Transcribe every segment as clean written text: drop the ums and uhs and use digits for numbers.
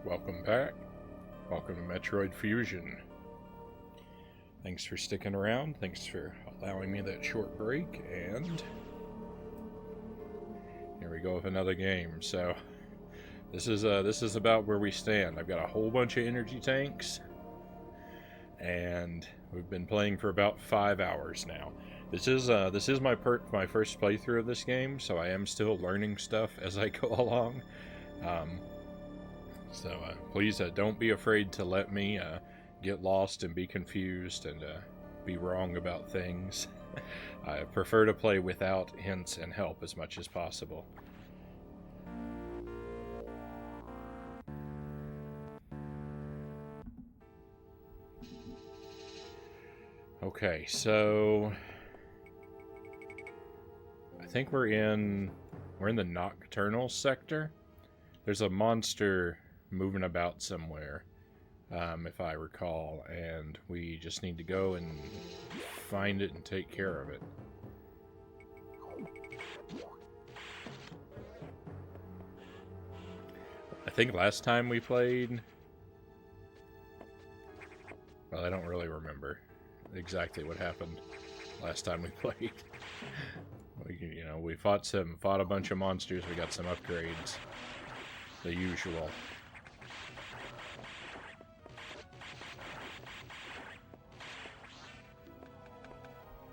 Welcome back. Welcome to Metroid Fusion. Thanks for sticking around. Thanks for allowing me that short break. And here we go with another game. So this is about where we stand. I've got a whole bunch of energy tanks, and we've been playing for about 5 hours now. This is my first playthrough of this game, so I am still learning stuff as I go along. So please don't be afraid to let me get lost and be confused and be wrong about things. I prefer to play without hints and help as much as possible. Okay, so I think we're in the nocturnal sector. There's a monster moving about somewhere, if I recall, and we just need to go and find it and take care of it. I think last time we played, well, I don't really remember exactly what happened last time we played. We fought a bunch of monsters, we got some upgrades, the usual.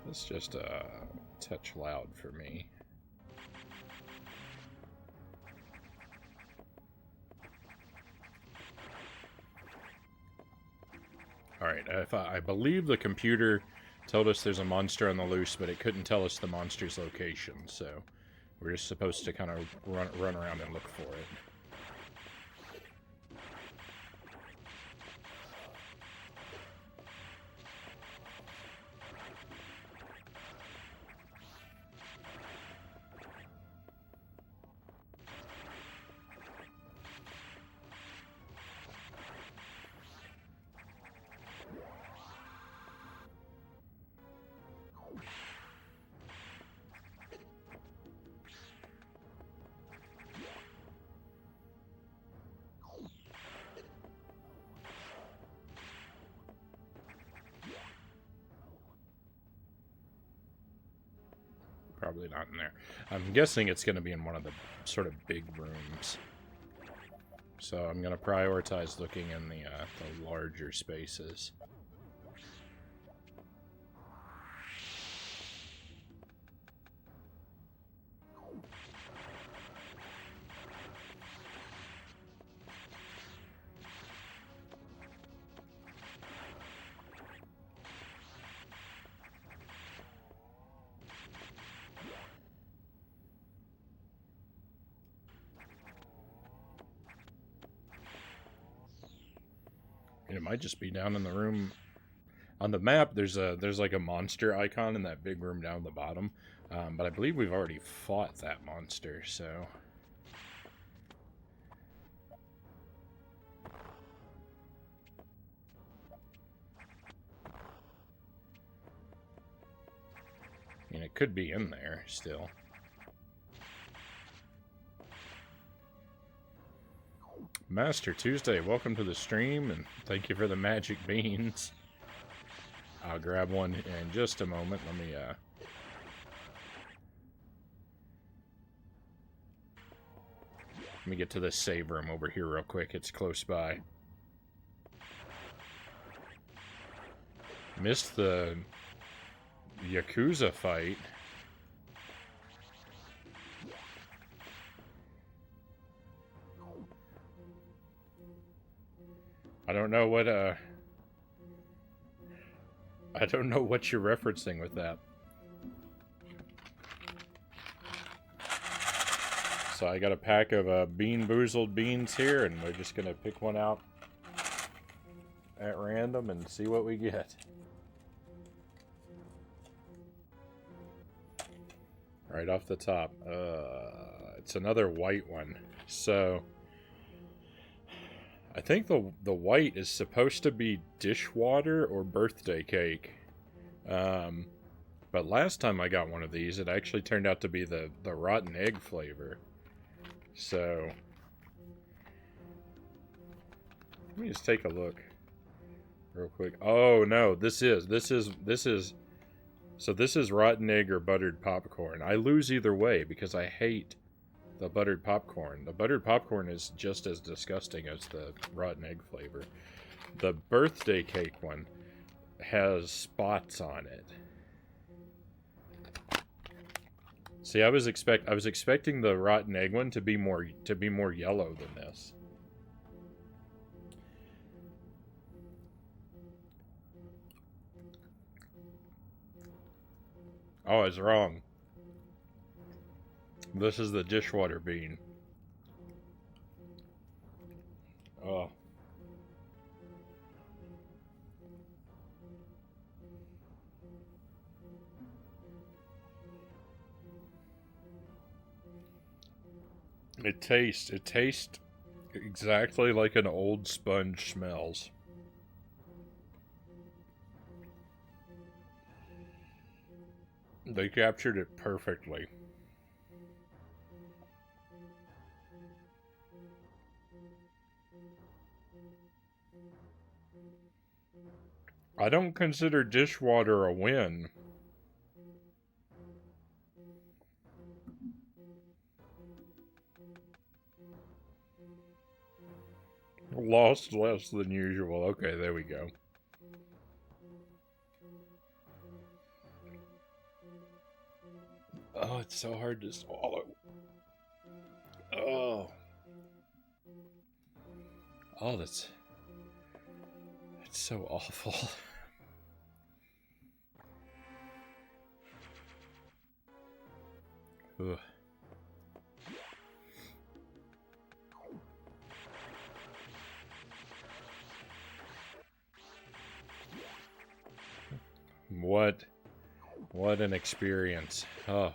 It's just a touch loud for me. Alright, I believe the computer told us there's a monster on the loose, but it couldn't tell us the monster's location, so we're just supposed to kind of run around and look for it. Probably not in there. I'm guessing it's going to be in one of the sort of big rooms. So I'm going to prioritize looking in the larger spaces. It might just be down in the room. On the map, there's like a monster icon in that big room down at the bottom. But I believe we've already fought that monster, so... I mean, it could be in there still. Master Tuesday, welcome to the stream, and thank you for the magic beans. I'll grab one in just a moment. Let me get to this save room over here real quick. It's close by. Missed the Yakuza fight. I don't know what you're referencing with that. So I got a pack of Boozled beans here, and we're just gonna pick one out at random and see what we get. Right off the top, it's another white one. So I think the white is supposed to be dishwater or birthday cake. But last time I got one of these, it actually turned out to be the rotten egg flavor. So Let me just take a look real quick. Oh no, this is so this is rotten egg or buttered popcorn. I lose either way because I hate the buttered popcorn. The buttered popcorn is just as disgusting as the rotten egg flavor. The birthday cake one has spots on it. See, I was expecting the rotten egg one to be more yellow than this. Oh, I was wrong. This is the dishwater bean. Oh. It tastes exactly like an old sponge smells. They captured it perfectly. I don't consider dishwater a win. Lost less than usual. Okay, there we go. Oh, it's so hard to swallow. Oh. Oh, it's so awful. Ugh. What an experience. Oh.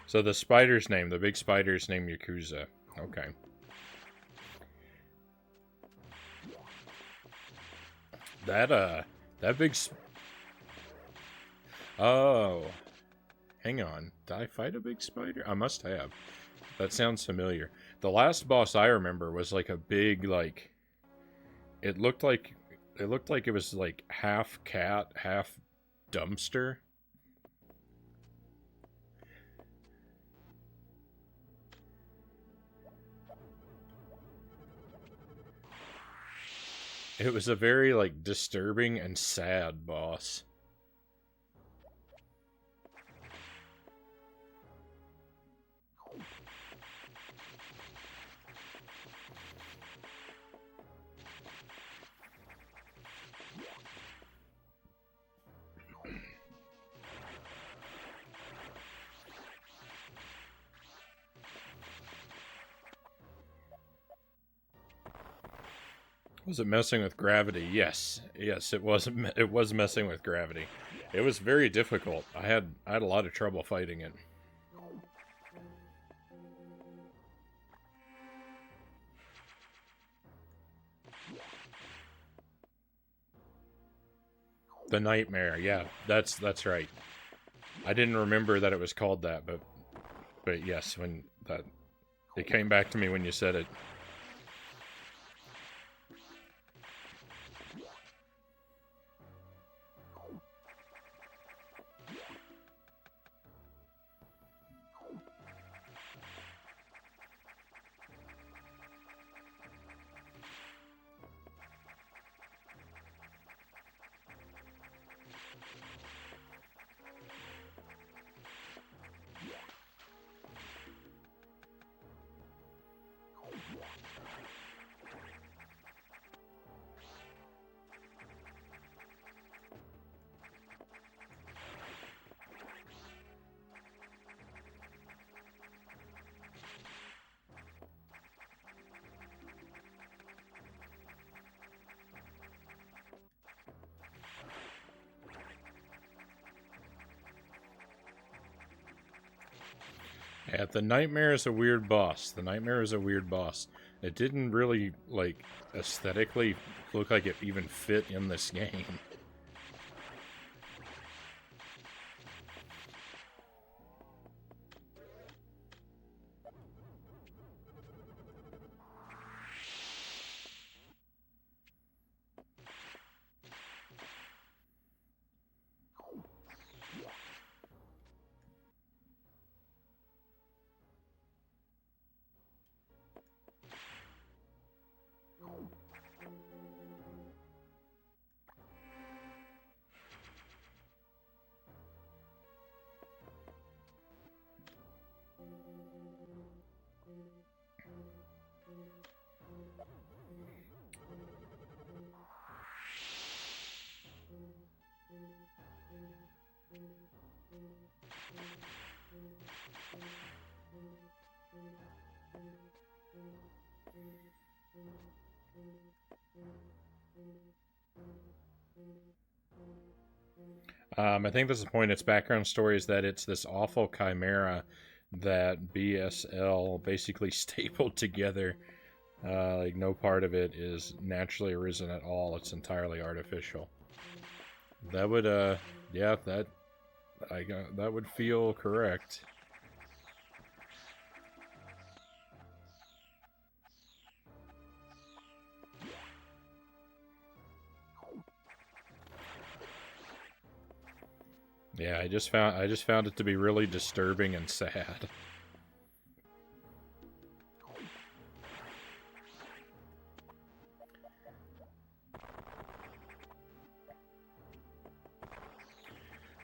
So the spider's name, the big spider's name Yakuza. Okay. That big Oh. Hang on. Did I fight a big spider? I must have. That sounds familiar. The last boss I remember was like a big, like... It looked like it was like half cat, half dumpster. It was a very, like, disturbing and sad boss. Was it messing with gravity? Yes. Yes, it was messing with gravity. It was very difficult. I had a lot of trouble fighting it. The nightmare. Yeah, that's right. I didn't remember that it was called that, but yes, when that it came back to me when you said it. Yeah, the nightmare is a weird boss. The nightmare is a weird boss. It didn't really, like, aesthetically look like it even fit in this game. I think this is the point. Its background story is that it's this awful chimera that BSL basically stapled together. Like no part of it is naturally arisen at all. It's entirely artificial. That would, yeah, that would feel correct. Yeah, I just found it to be really disturbing and sad.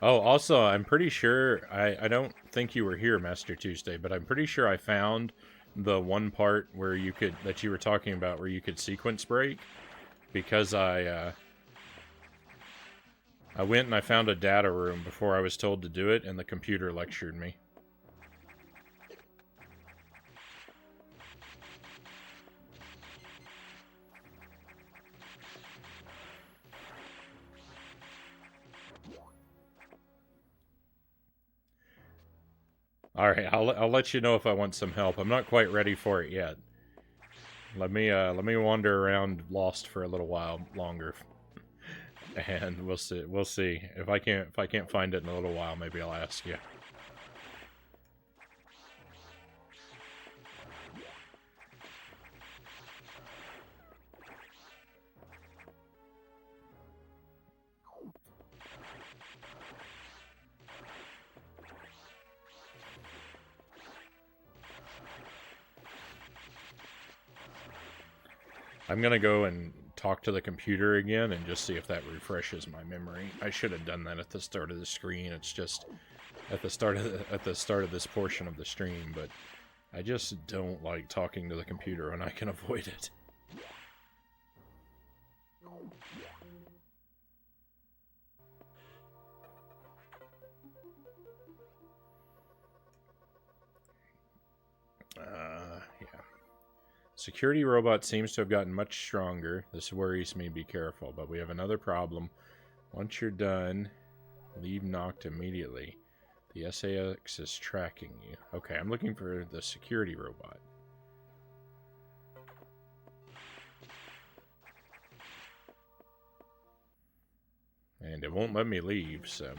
Oh, also, I'm pretty sure I don't think you were here, Master Tuesday, but I'm pretty sure I found the one part where that you were talking about where you could sequence break, because I went and I found a data room before I was told to do it, and the computer lectured me. All right, I'll let you know if I want some help. I'm not quite ready for it yet. Let me wander around Lost for a little while longer, and we'll see. We'll see if I can't find it in a little while. Maybe I'll ask you. I'm gonna go and talk to the computer again and just see if that refreshes my memory. I should have done that at the start of the screen. It's just at the start of this portion of the stream, but I just don't like talking to the computer when I can avoid it. Yeah. Security robot seems to have gotten much stronger. This worries me, be careful. But we have another problem. Once you're done, leave Noct immediately. The SAX is tracking you. Okay, I'm looking for the security robot. And it won't let me leave, so...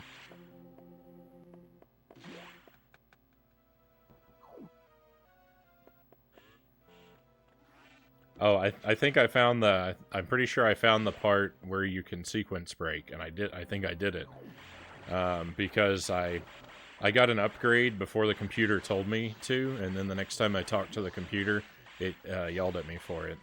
Oh, I think I found the... I'm pretty sure I found the part where you can sequence break, and I think I did it. Because I got an upgrade before the computer told me to, and then the next time I talked to the computer, it yelled at me for it.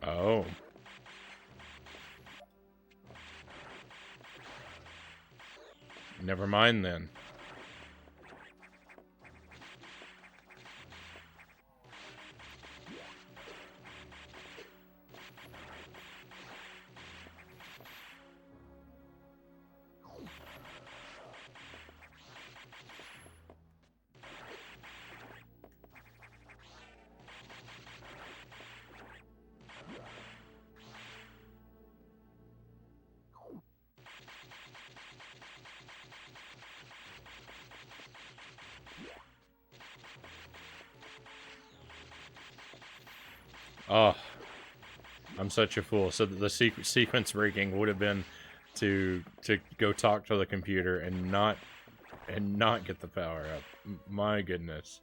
Oh. Never mind then. Oh, I'm such a fool. So the sequence breaking would have been to go talk to the computer and not get the power up. My goodness.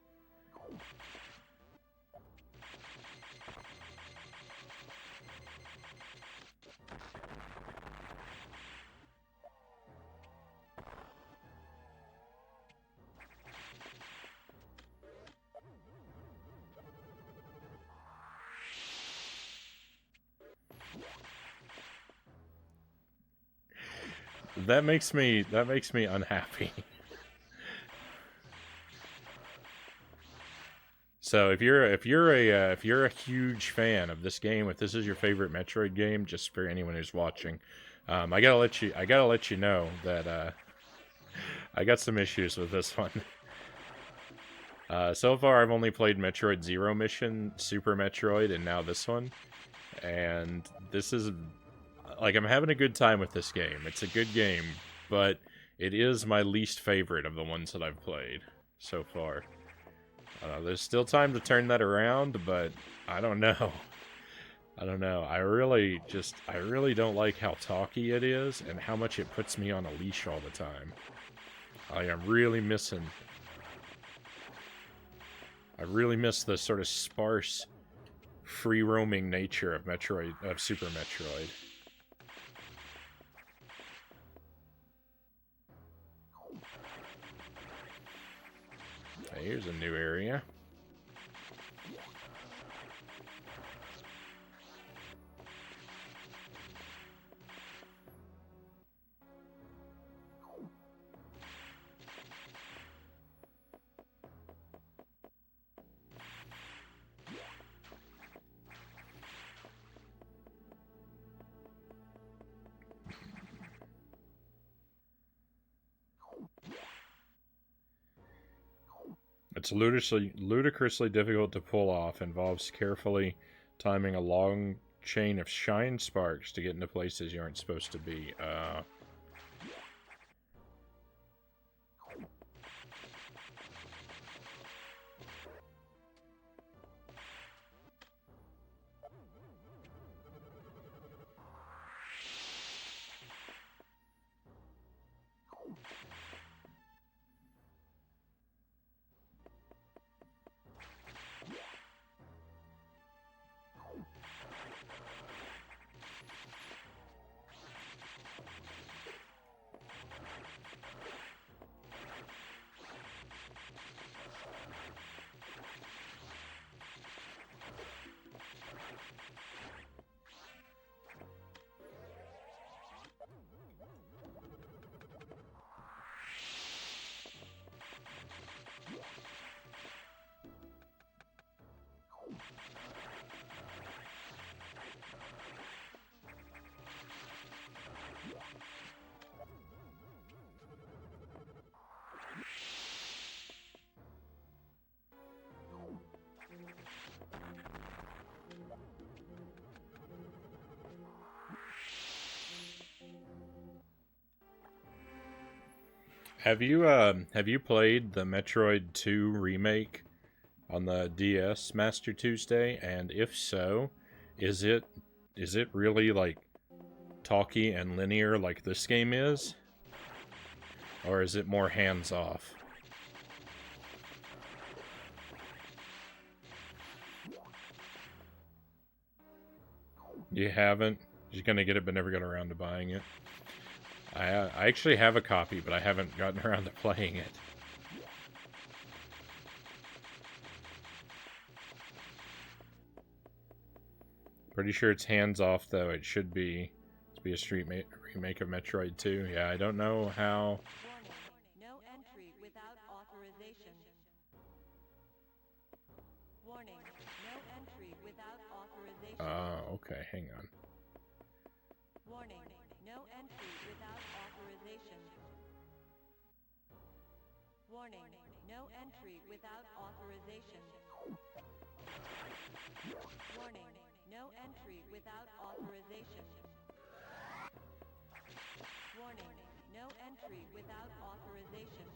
That makes me unhappy. So if you're a huge fan of this game, if this is your favorite Metroid game, just for anyone who's watching, I gotta let you know that I got some issues with this one. So far, I've only played Metroid Zero Mission, Super Metroid, and now this one. And this is like, I'm having a good time with this game. It's a good game, but it is my least favorite of the ones that I've played so far. There's still time to turn that around, but I don't know. I don't know. I really don't like how talky it is and how much it puts me on a leash all the time. I'm really missing. I really miss the sort of sparse, free-roaming nature of Super Metroid. Here's a new area. It's ludicrously difficult to pull off. Involves carefully timing a long chain of shine sparks to get into places you aren't supposed to be. Have you played the Metroid 2 remake on the DS Master Tuesday? And if so, is it really like talky and linear like this game is? Or is it more hands-off? You haven't? You're gonna get it but never got around to buying it. I actually have a copy, but I haven't gotten around to playing it. Pretty sure it's hands-off, though. It should be a remake of Metroid 2. Yeah, I don't know how... No entry without authorization. Warning, no entry without authorization. Okay, hang on. Warning, no entry without authorization. Warning, no entry without authorization. Warning, no entry without authorization. Warning, no entry without authorization.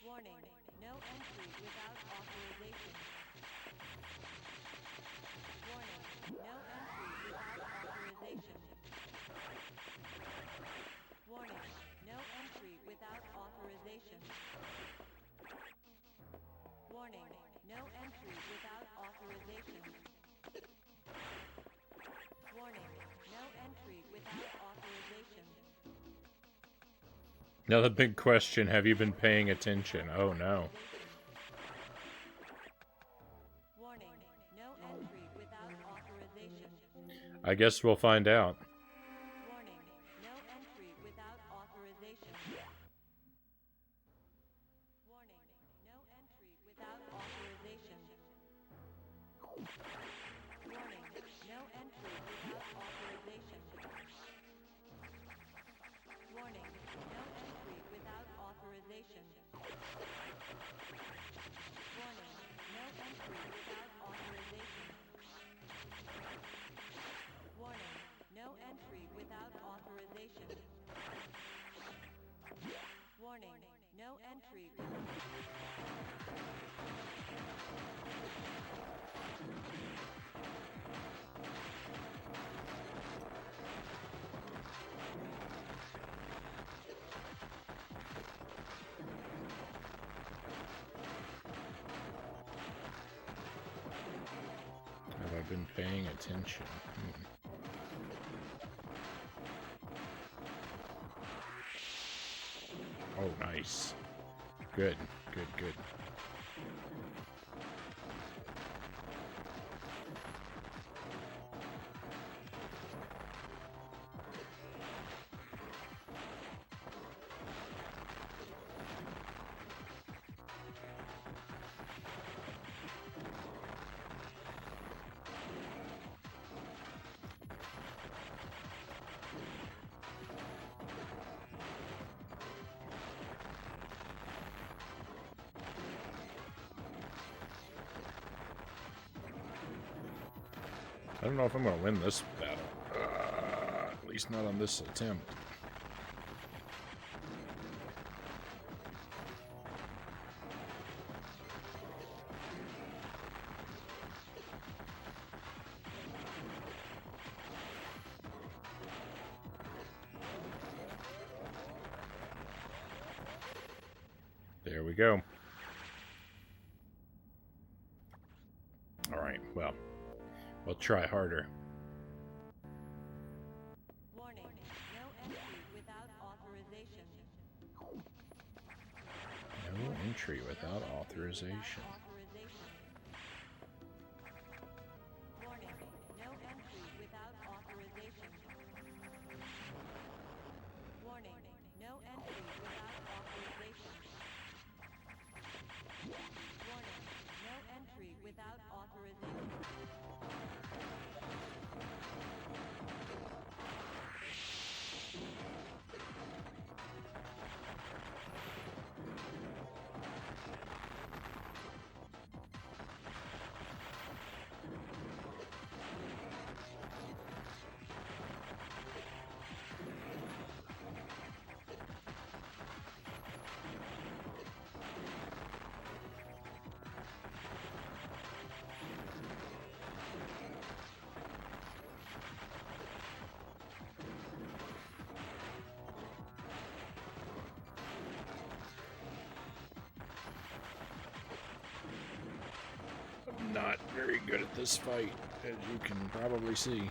Warning, no entry without authorization. Warning, no entry without authorization. Now the big question, have you been paying attention? Oh no. Warning, no entry without authorization. I guess we'll find out. Warning, no entry without authorization. Warning, no entry without authorization. Warning, no entry without authorization. Warning, no entry without authorization. Warning, no entry without authorization. Warning, no entry without authorization. Warning, no entry Have I been paying attention? Oh, nice. Good, good, good. I don't know if I'm going to win this battle. At least not on this attempt. There we go. Alright, well, we'll try harder. Warning, no entry without authorization. No entry without authorization. Warning, no entry without authorization. Warning, no entry without authorization. Warning, no entry without authorization. I'm not very good at this fight, as you can probably see.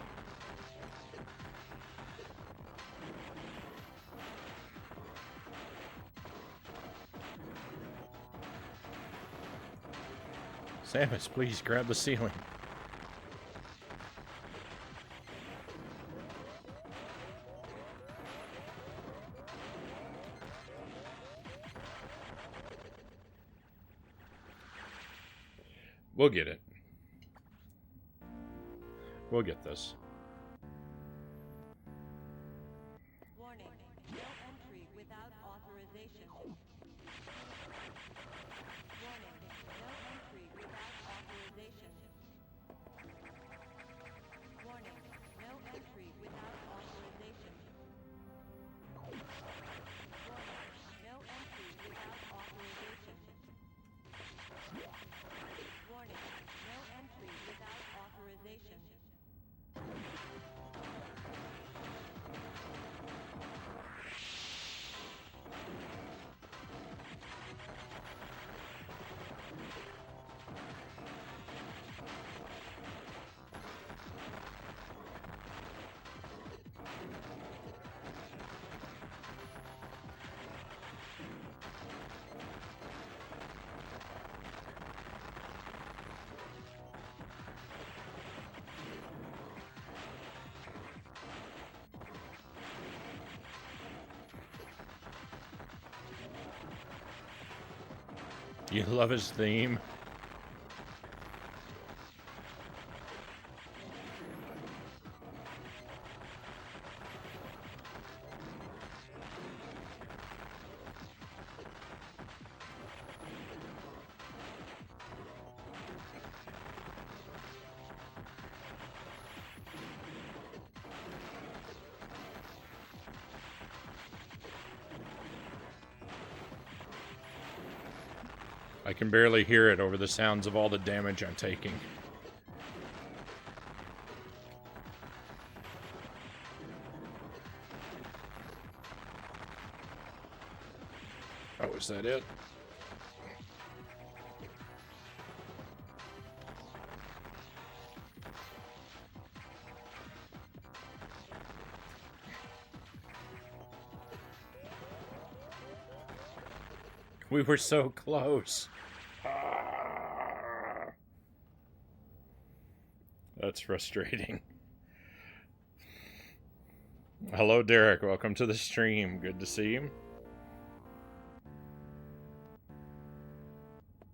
Samus, please grab the ceiling. We'll get it. We'll get this. Warning, no entry without authorization. Warning, no entry without authorization. Warning, no entry without authorization. Warning, no entry without authorization. Warning, no entry without authorization. You love his theme? I can barely hear it over the sounds of all the damage I'm taking. Oh, is that it? We were so close. That's frustrating. Hello, Derek. Welcome to the stream. Good to see you.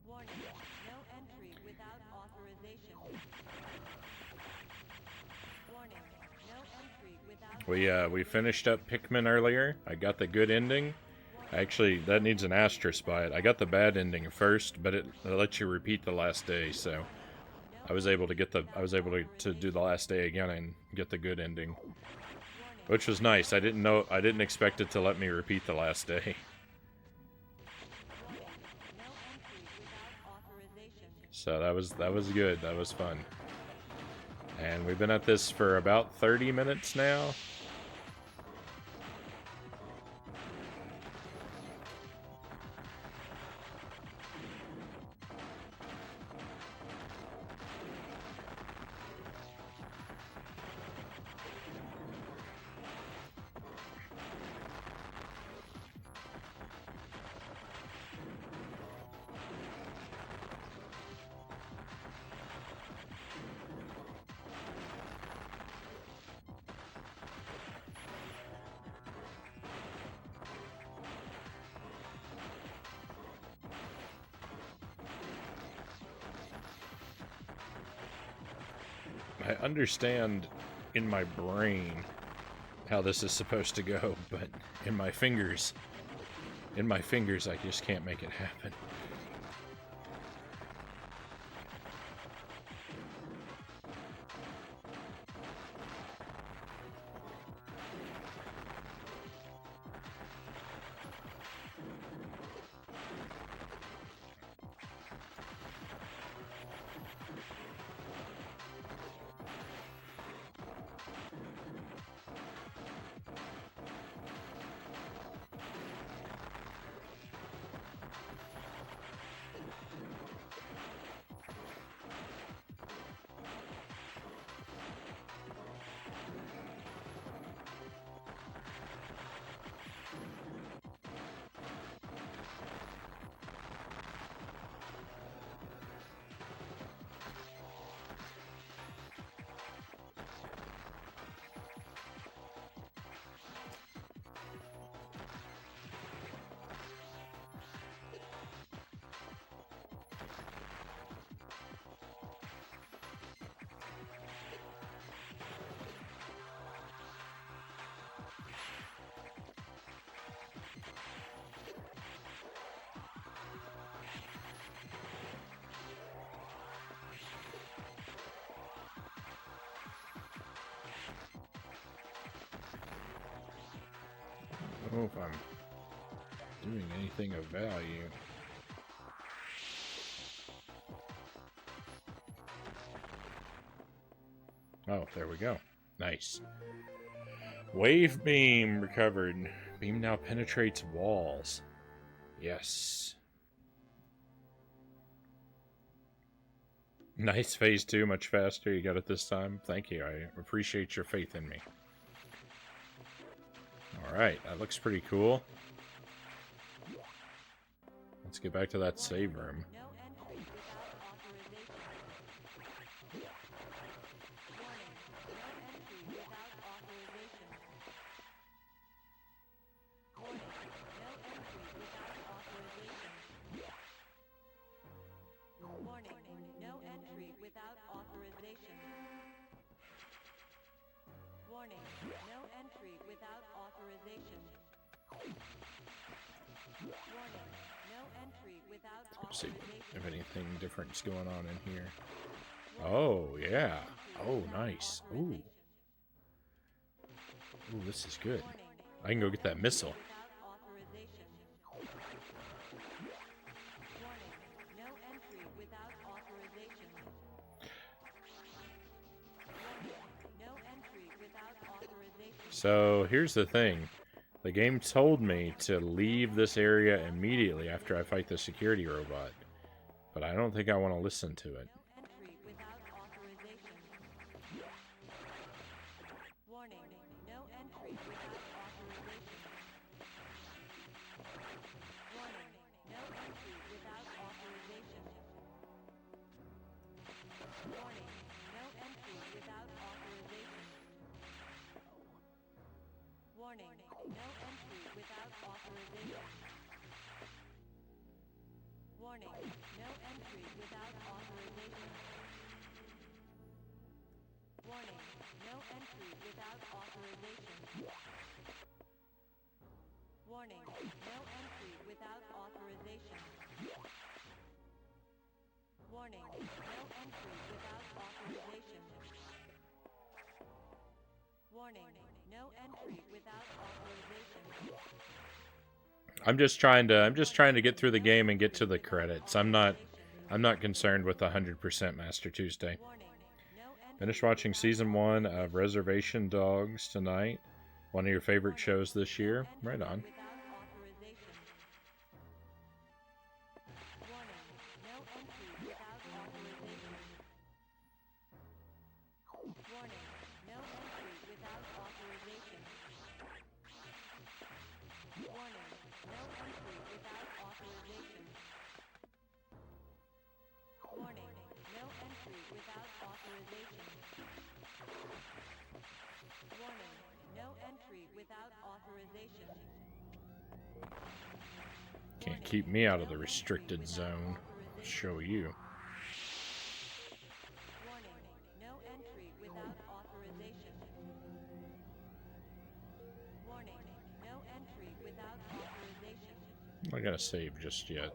Warning, no entry without authorization. Warning, no entry without We finished up Pikmin earlier. I got the good ending. Actually, that needs an asterisk by it. I got the bad ending first, but it lets you repeat the last day, so I was able to to do the last day again and get the good ending, which was nice. I didn't expect it to let me repeat the last day. So that was good. That was fun. And we've been at this for about 30 minutes now. I understand in my brain how this is supposed to go, but in my fingers, I just can't make it happen. I don't know if I'm doing anything of value. Oh, there we go. Nice. Wave beam recovered. Beam now penetrates walls. Yes. Nice phase 2, much faster. You got it this time. Thank you. I appreciate your faith in me. Alright, that looks pretty cool. Let's get back to that save room. Let's see if anything different's going on in here. Oh, yeah. Oh, nice. Ooh. Ooh, this is good. I can go get that missile. So, here's the thing. The game told me to leave this area immediately after I fight the security robot. But I don't think I want to listen to it. I'm just trying to get through the game and get to the credits. I'm not concerned with 100% Master Tuesday. Finished watching season 1 of Reservation Dogs tonight. One of your favorite shows this year. Right on. Can't keep me out of the restricted zone. I'll show you. I'm not gonna save just yet.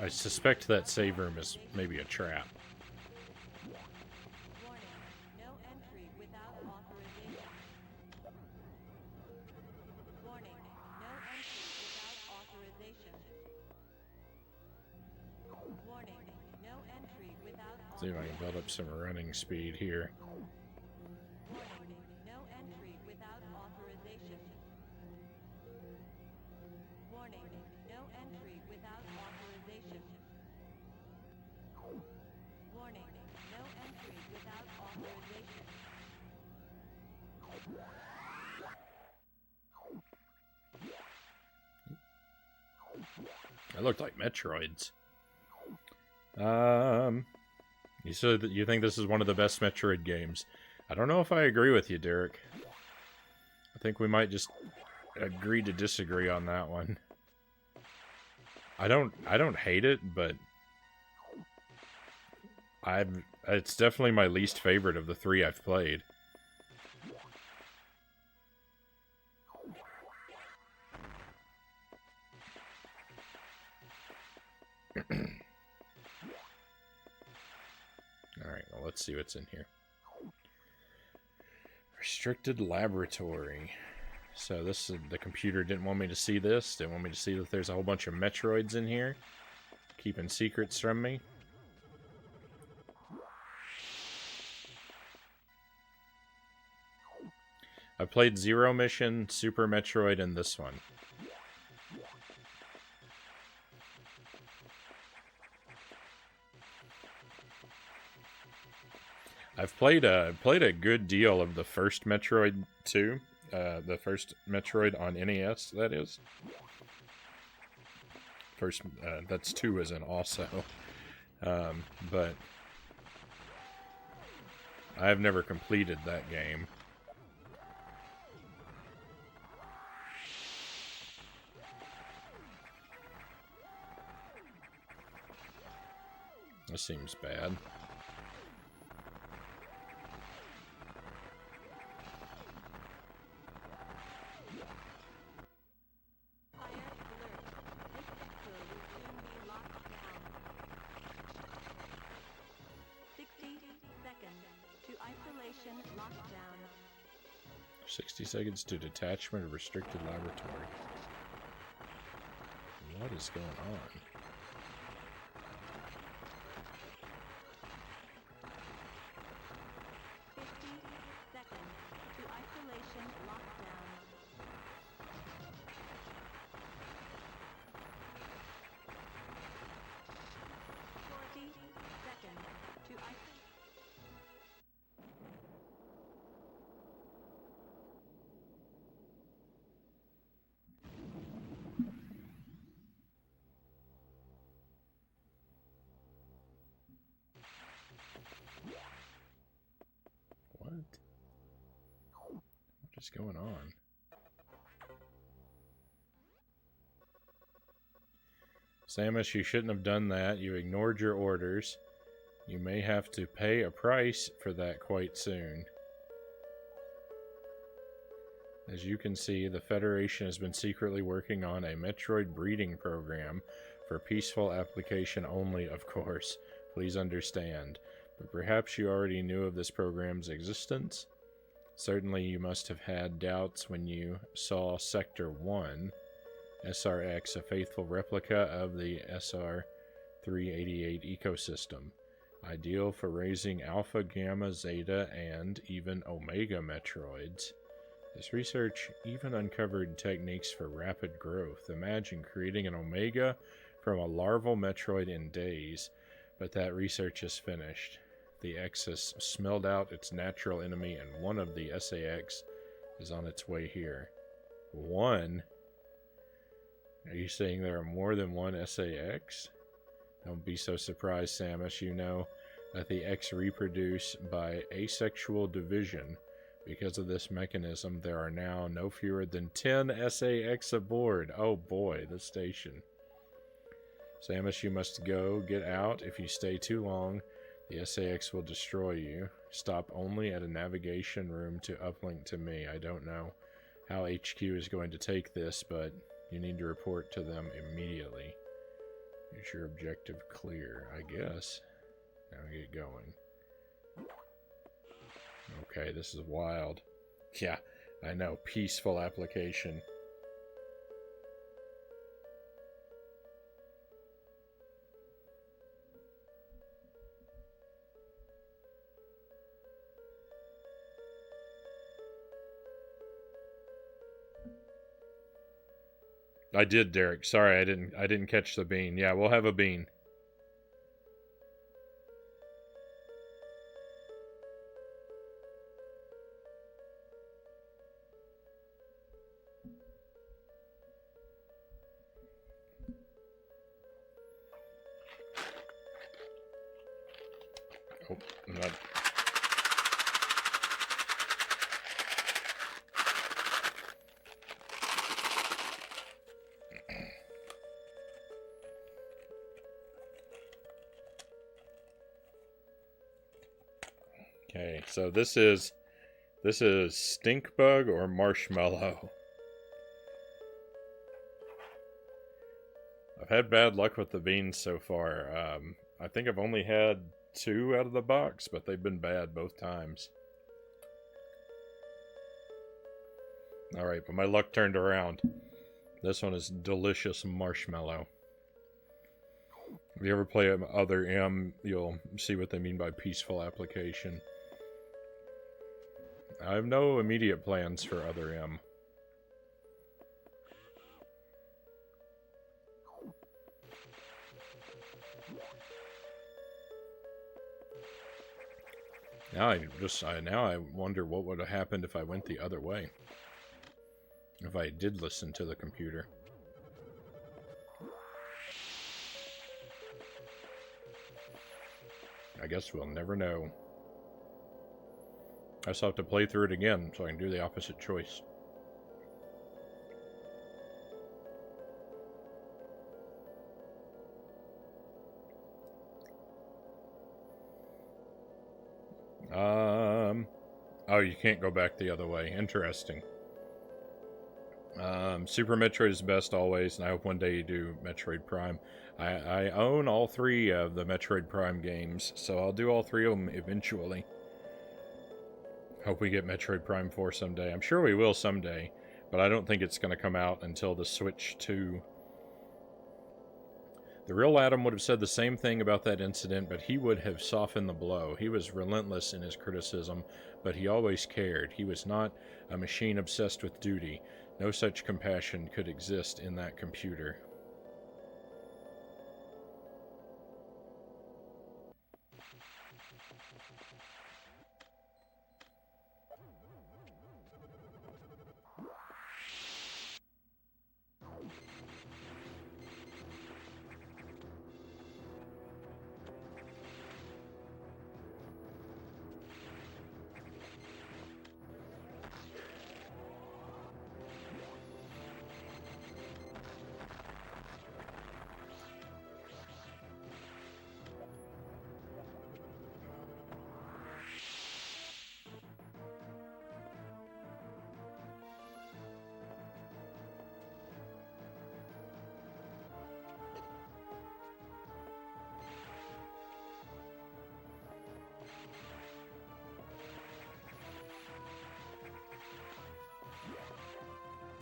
I suspect that save room is maybe a trap. See if I can build up some running speed here. They looked like Metroids. You said that you think this is one of the best Metroid games. I don't know if I agree with you, Derek. I think we might just agree to disagree on that one. I don't hate it, but it's definitely my least favorite of the 3 I've played. Alright, well, let's see what's in here. Restricted laboratory. So this is, the computer didn't want me to see this. Didn't want me to see that there's a whole bunch of Metroids in here. Keeping secrets from me. I played Zero Mission, Super Metroid, and this one. I've played a good deal of the first Metroid 2, the first Metroid on NES. That is first. That's 2 isn't also, but I've never completed that game. This seems bad. 60 seconds to detachment of restricted laboratory. What is going on? 50 seconds to isolation lockdown. 40 seconds to isolation. What? What is going on? Samus, you shouldn't have done that. You ignored your orders. You may have to pay a price for that quite soon. As you can see, the Federation has been secretly working on a Metroid breeding program for peaceful application only, of course. Please understand. But perhaps you already knew of this program's existence? Certainly you must have had doubts when you saw Sector 1, SRX, a faithful replica of the SR-388 ecosystem, ideal for raising Alpha, Gamma, Zeta, and even Omega Metroids. This research even uncovered techniques for rapid growth. Imagine creating an Omega from a larval Metroid in days, but that research is finished. The X has smelled out its natural enemy, and one of the SAX is on its way here. One? Are you saying there are more than one SAX? Don't be so surprised, Samus. You know that the X reproduce by asexual division. Because of this mechanism, there are now no fewer than 10 SAX aboard. Oh boy, the station. Samus, you must go. Get out. If you stay too long, the SAX will destroy you. Stop only at a navigation room to uplink to me. I don't know how HQ is going to take this, but you need to report to them immediately. Is your objective clear? I guess. Now get going. Okay, this is wild. Yeah, I know. Peaceful application. I did, Derek. Sorry, I didn't catch the bean. Yeah, we'll have a bean. Oh, not. Okay, so this is stink bug or marshmallow. I've had bad luck with the beans so far. I think I've only had 2 out of the box, but they've been bad both times. Alright, but my luck turned around. This one is delicious marshmallow. If you ever play other M, you'll see what they mean by peaceful application. I have no immediate plans for other M. Now I wonder what would have happened if I went the other way. If I did listen to the computer. I guess we'll never know. I still have to play through it again so I can do the opposite choice. Oh, you can't go back the other way. Interesting. Super Metroid is best always, and I hope one day you do Metroid Prime. I own all 3 of the Metroid Prime games, so I'll do all 3 of them eventually. Hope we get Metroid Prime 4 someday. I'm sure we will someday, but I don't think it's going to come out until the Switch 2. The real Adam would have said the same thing about that incident, but he would have softened the blow. He was relentless in his criticism, but he always cared. He was not a machine obsessed with duty. No such compassion could exist in that computer.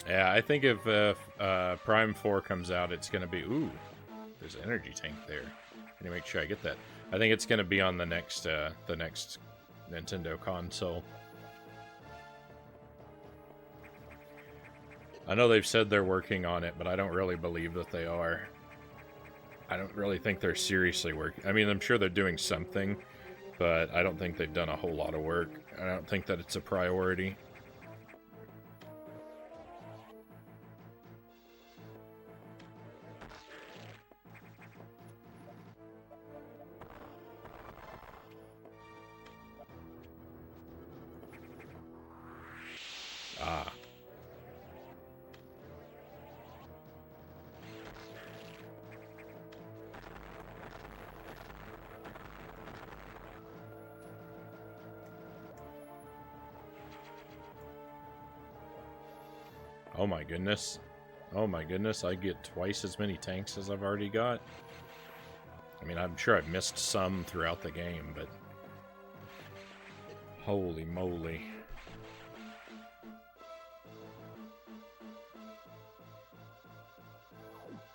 Yeah, I think if Prime 4 comes out, it's going to be... Ooh, there's an energy tank there. I need to make sure I get that. I think it's going to be on the next Nintendo console. I know they've said they're working on it, but I don't really believe that they are. I don't really think they're seriously working. I mean, I'm sure they're doing something, but I don't think they've done a whole lot of work. I don't think that it's a priority. Ah. Oh my goodness. Oh my goodness, I get twice as many tanks as I've already got. I mean, I'm sure I've missed some throughout the game, but... Holy moly.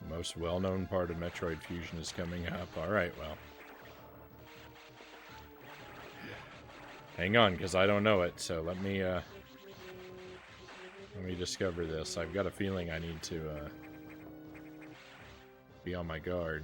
The most well-known part of Metroid Fusion is coming up. Alright, well. Hang on, because I don't know it, so let me discover this. I've got a feeling I need to be on my guard.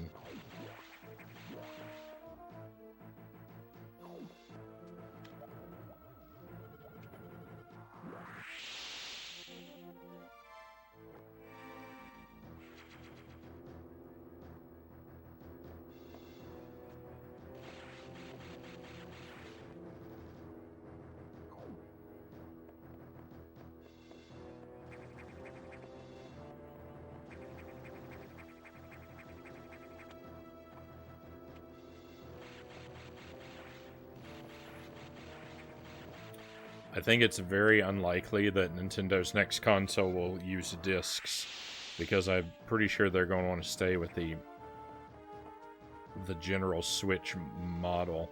I think it's very unlikely that Nintendo's next console will use discs, because I'm pretty sure they're going to want to stay with the general Switch model.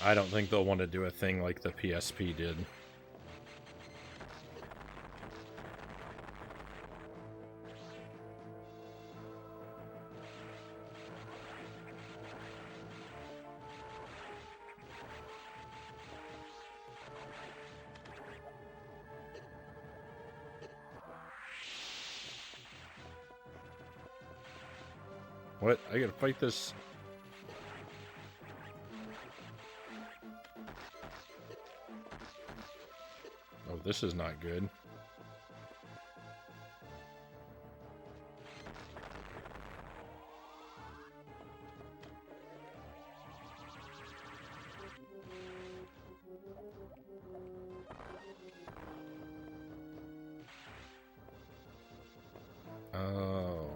I don't think they'll want to do a thing like the PSP did. What? I gotta fight this... this is not good. Oh.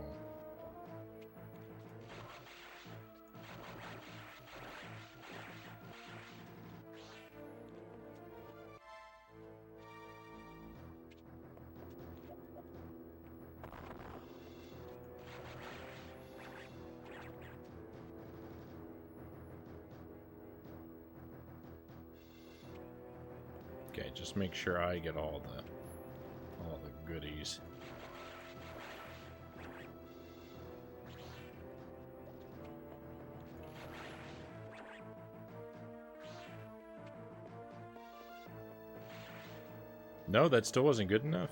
Okay, just make sure I get all the goodies. No, that still wasn't good enough.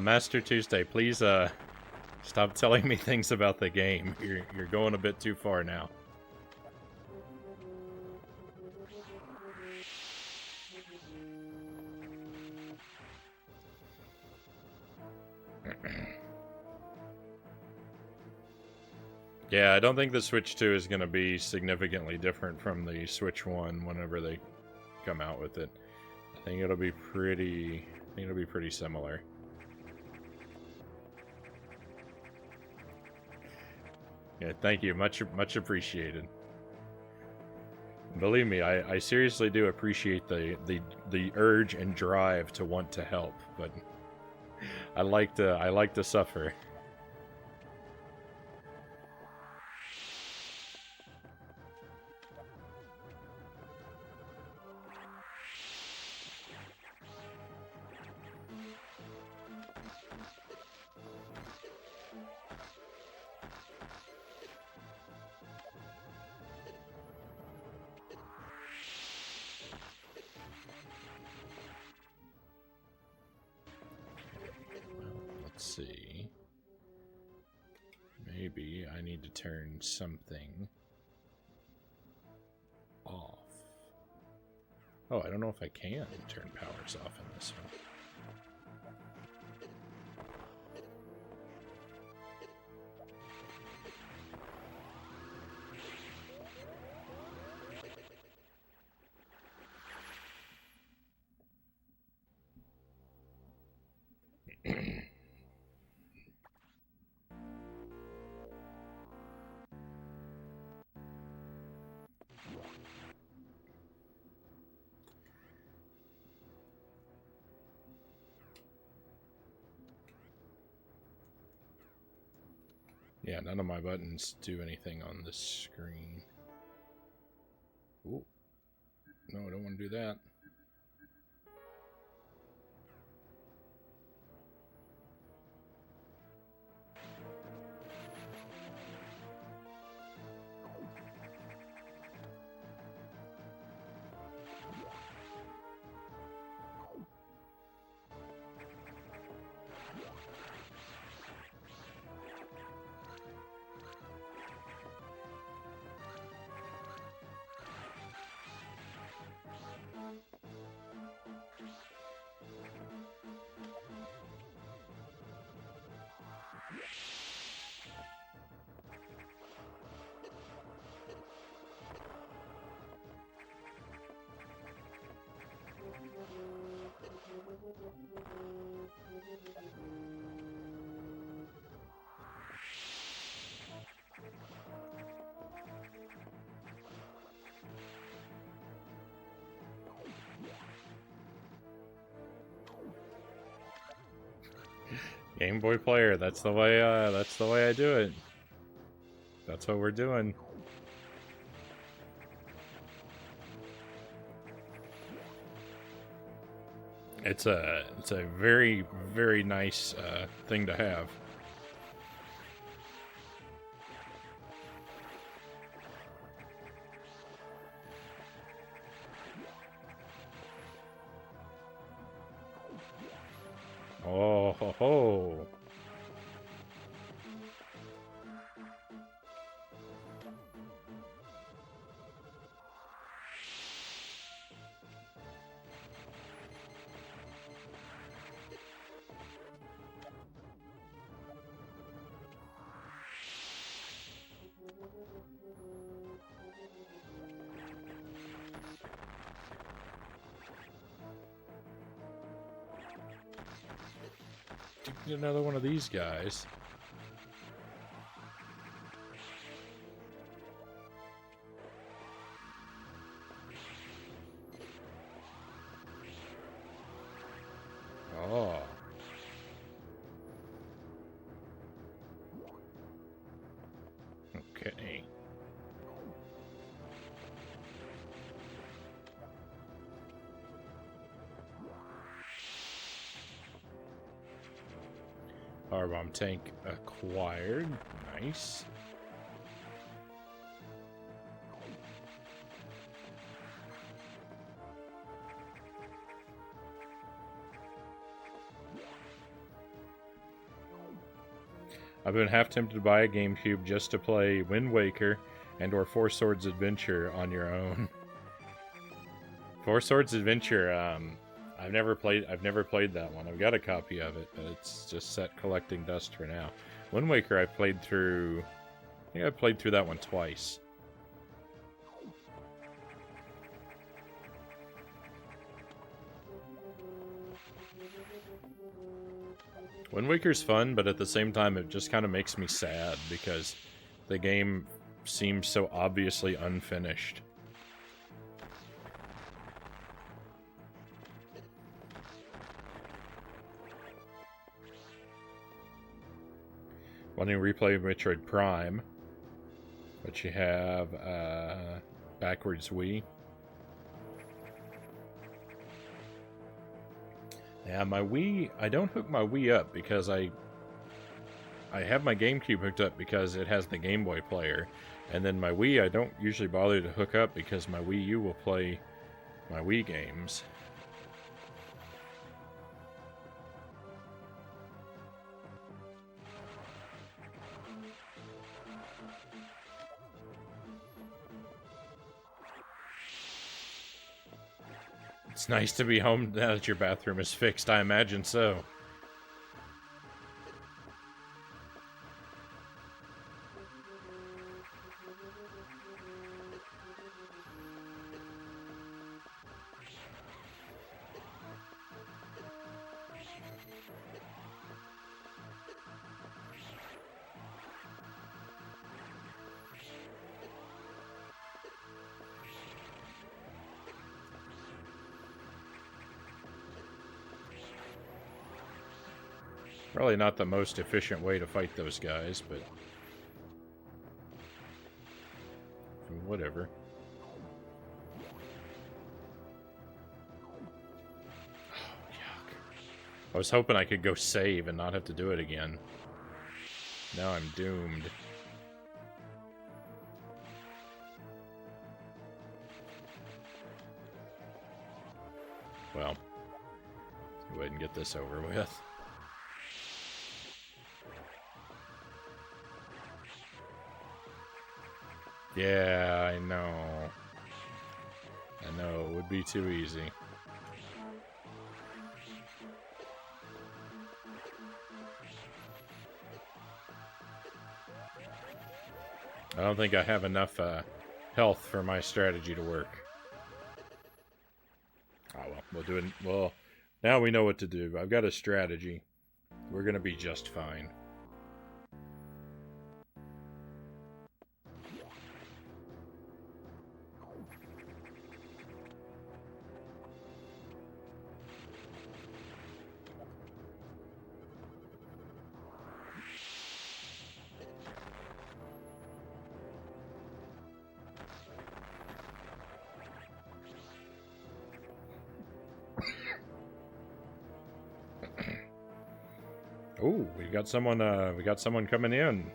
Master Tuesday, please stop telling me things about the game. You're going a bit too far now. Yeah, I don't think the Switch 2 is going to be significantly different from the Switch 1 whenever they come out with it. I think it'll be pretty similar. Yeah, thank you. Much appreciated. Believe me, I seriously do appreciate the urge and drive to want to help, but I like to suffer. Let's see. Maybe I need to turn something off. Oh, I don't know if I can turn powers off in this one. Yeah, none of my buttons do anything on this screen. Ooh. No, I don't want to do that. Game Boy player, that's the way I do it. That's what we're doing. It's a very, very nice thing to have. Oh, ho, ho. Get another one of these guys. Oh. Okay. Powerbomb tank acquired. Nice. I've been half tempted to buy a GameCube just to play Wind Waker and or Four Swords Adventure on your own. Four Swords Adventure, I've never played that one. I've got a copy of it, but it's just set collecting dust for now. Wind Waker I played through, I think I played through that one twice. Wind Waker's fun, but at the same time it just kind of makes me sad because the game seems so obviously unfinished. Wanting to replay Metroid Prime, but you have backwards Wii. Yeah, my Wii, I don't hook my Wii up because I have my GameCube hooked up because it has the Game Boy player. And then my Wii, I don't usually bother to hook up because my Wii U will play my Wii games. It's nice to be home now that your bathroom is fixed, I imagine so. Probably not the most efficient way to fight those guys, but whatever. Oh, yuck. I was hoping I could go save and not have to do it again. Now I'm doomed. Well, let's go ahead and get this over with. Yeah, I know. I know, it would be too easy. I don't think I have enough health for my strategy to work. Oh well, we'll do it. Well, now we know what to do. I've got a strategy. We're gonna be just fine. Oh, we got someone coming in.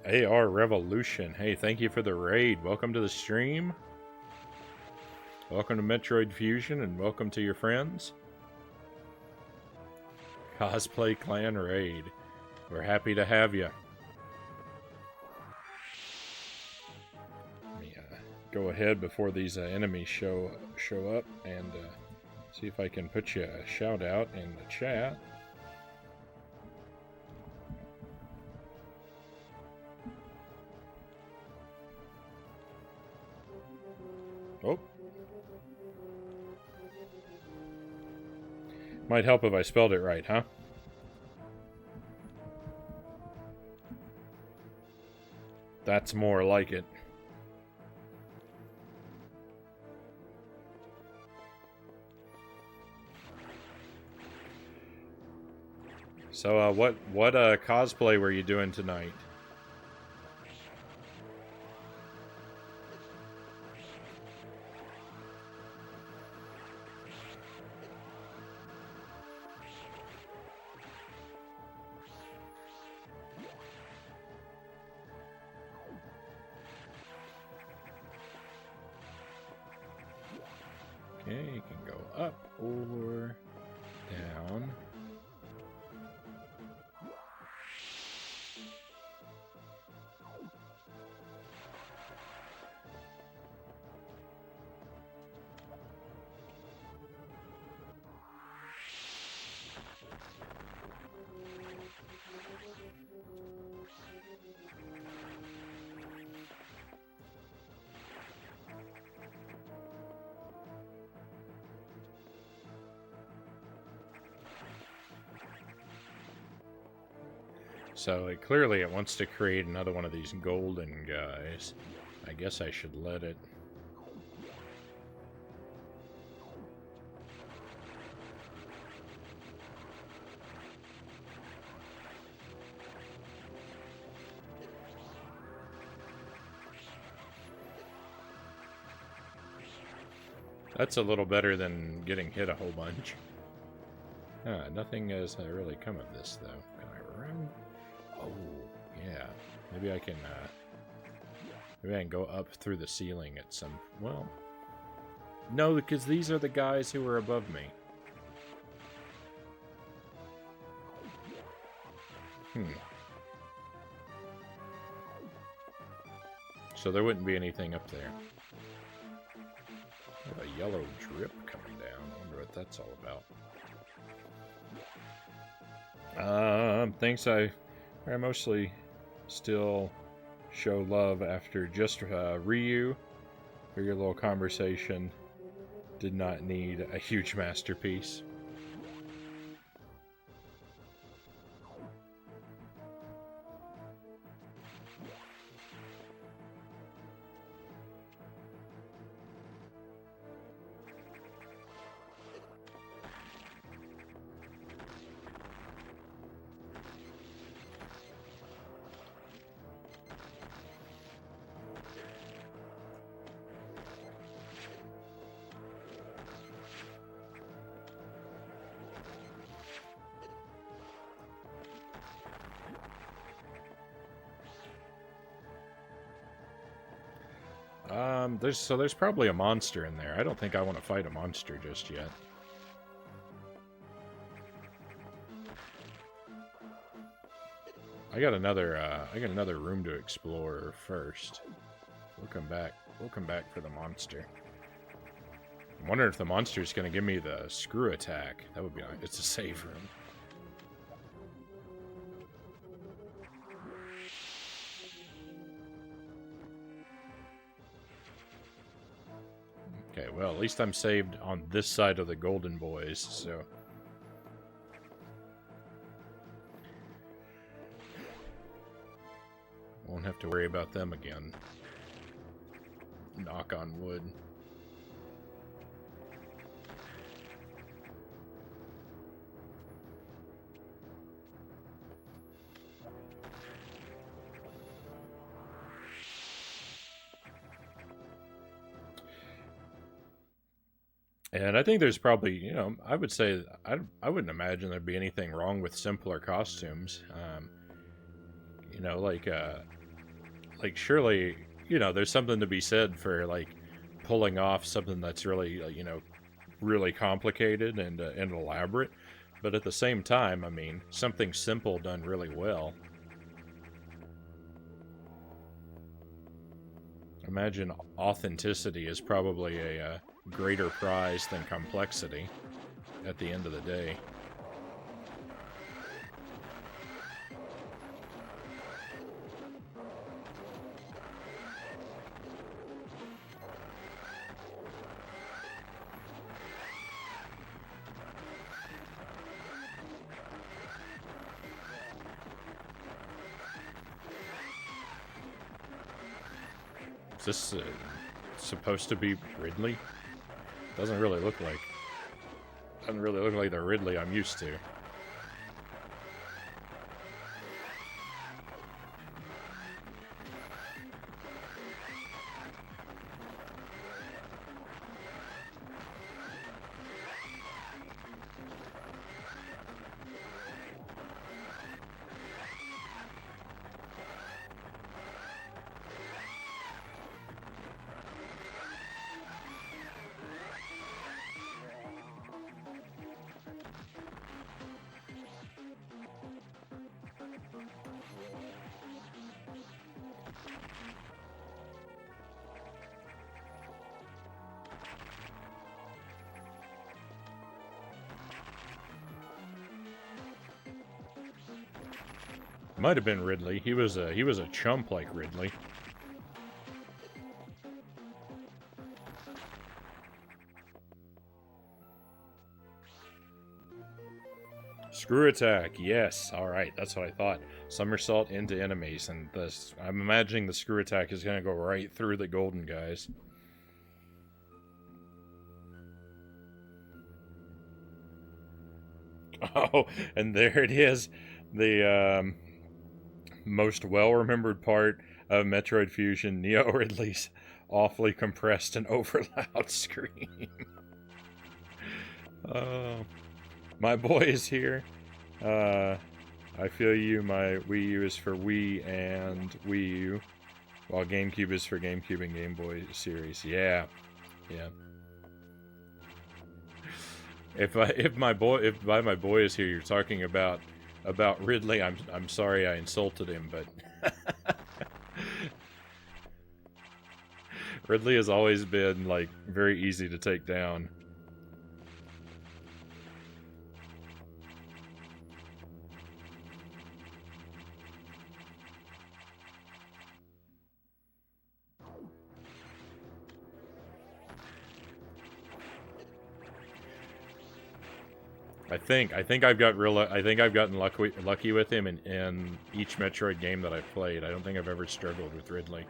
AR Revolution. Hey, thank you for the raid. Welcome to the stream. Welcome to Metroid Fusion, and welcome to your friends. Cosplay Clan Raid. We're happy to have you. Let me go ahead before these enemies show up and see if I can put you a shout out in the chat. Oh. Might help if I spelled it right, huh? That's more like it. So, what cosplay were you doing tonight? Okay, you can go up or down. So clearly it wants to create another one of these golden guys. I guess I should let it. That's a little better than getting hit a whole bunch. Nothing has really come of this, though. Can I run? Oh, yeah. Maybe I can go up through the ceiling at some... Well, no, because these are the guys who are above me. So there wouldn't be anything up there. I have a yellow drip coming down. I wonder what that's all about. Thanks. I mostly still show love after just Ryu. For your little conversation, did not need a huge masterpiece. There's probably a monster in there. I don't think I want to fight a monster just yet. I got another room to explore first. We'll come back. We'll come back for the monster. I'm wondering if the monster is going to give me the screw attack. That would be nice. It's a save room. Okay, well, at least I'm saved on this side of the Golden Boys, so... Won't have to worry about them again. Knock on wood. And I think there's probably, you know, I would say, I wouldn't imagine there'd be anything wrong with simpler costumes. You know, like surely, you know, there's something to be said for, like, pulling off something that's really, you know, really complicated and elaborate. But at the same time, I mean, something simple done really well. Imagine authenticity is probably a greater prize than complexity at the end of the day. Is this supposed to be Ridley? Doesn't really look like the Ridley I'm used to. Might have been Ridley. He was a chump like Ridley. Screw attack, yes. Alright, that's what I thought. Somersault into enemies, and this, I'm imagining the screw attack is gonna go right through the golden guys. Oh, and there it is. The most well-remembered part of Metroid Fusion, Neo Ridley's awfully compressed and overloud scream. Oh, my boy is here. I feel you. My Wii U is for Wii and Wii U, while GameCube is for GameCube and Game Boy series. Yeah, yeah. If by my boy is here, you're talking about Ridley. I'm sorry I insulted him, but Ridley has always been like very easy to take down. I think I've gotten lucky with him in each Metroid game that I've played. I don't think I've ever struggled with Ridley.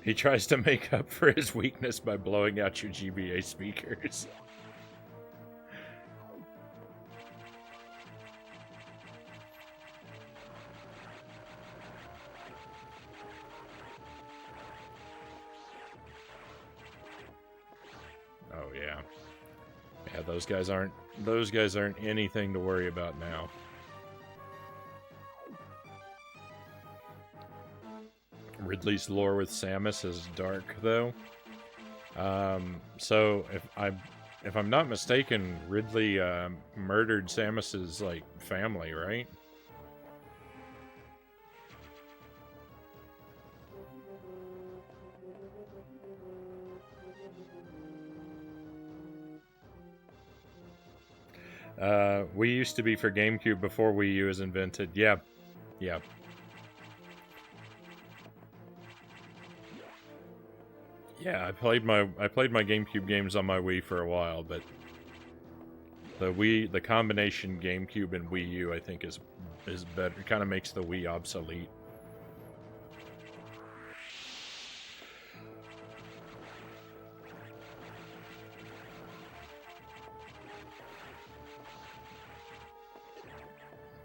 He tries to make up for his weakness by blowing out your GBA speakers. Oh yeah. Yeah, those guys aren't anything to worry about now. Ridley's lore with Samus is dark though. So if I'm not mistaken, Ridley murdered Samus's like family, right? We used to be for GameCube before Wii U was invented. Yeah. Yeah. Yeah, I played my GameCube games on my Wii for a while, but the combination GameCube and Wii U I think is better. It kind of makes the Wii obsolete.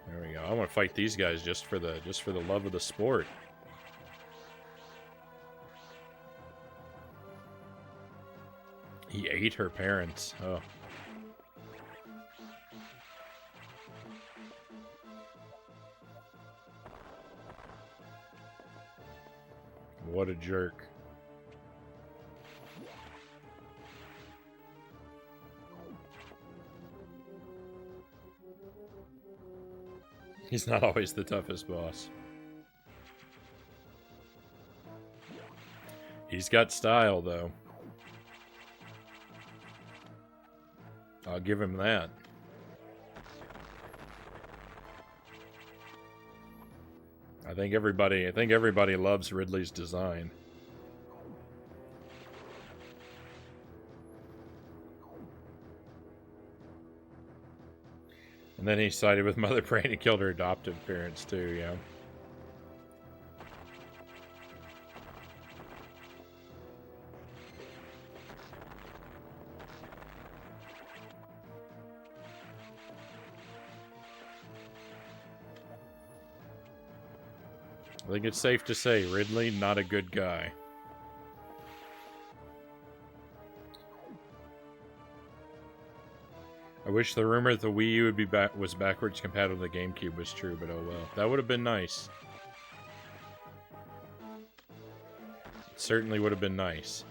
There we go. I want to fight these guys just for the love of the sport. He ate her parents. Oh. What a jerk. He's not always the toughest boss. He's got style, though. I'll give him that. I think everybody loves Ridley's design. And then he sided with Mother Brain and killed her adoptive parents too, yeah. I think it's safe to say Ridley, not a good guy. I wish the rumor that the Wii U would be was backwards compatible with the GameCube was true, but oh well. That would have been nice. It certainly would have been nice.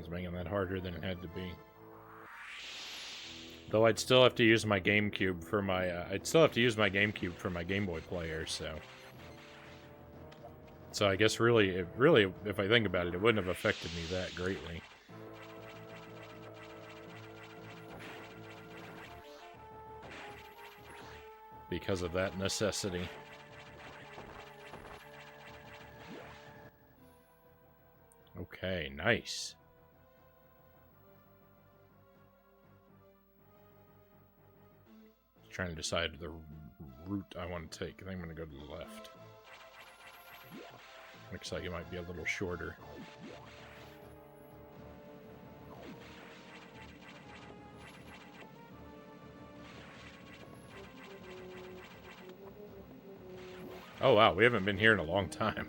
Making that harder than it had to be. Though I'd still have to use my GameCube for my Game Boy player, so I guess really, if I think about it, it wouldn't have affected me that greatly. Because of that necessity. Okay, nice. Trying to decide the route I want to take. I think I'm going to go to the left. Looks like it might be a little shorter. Oh wow, we haven't been here in a long time.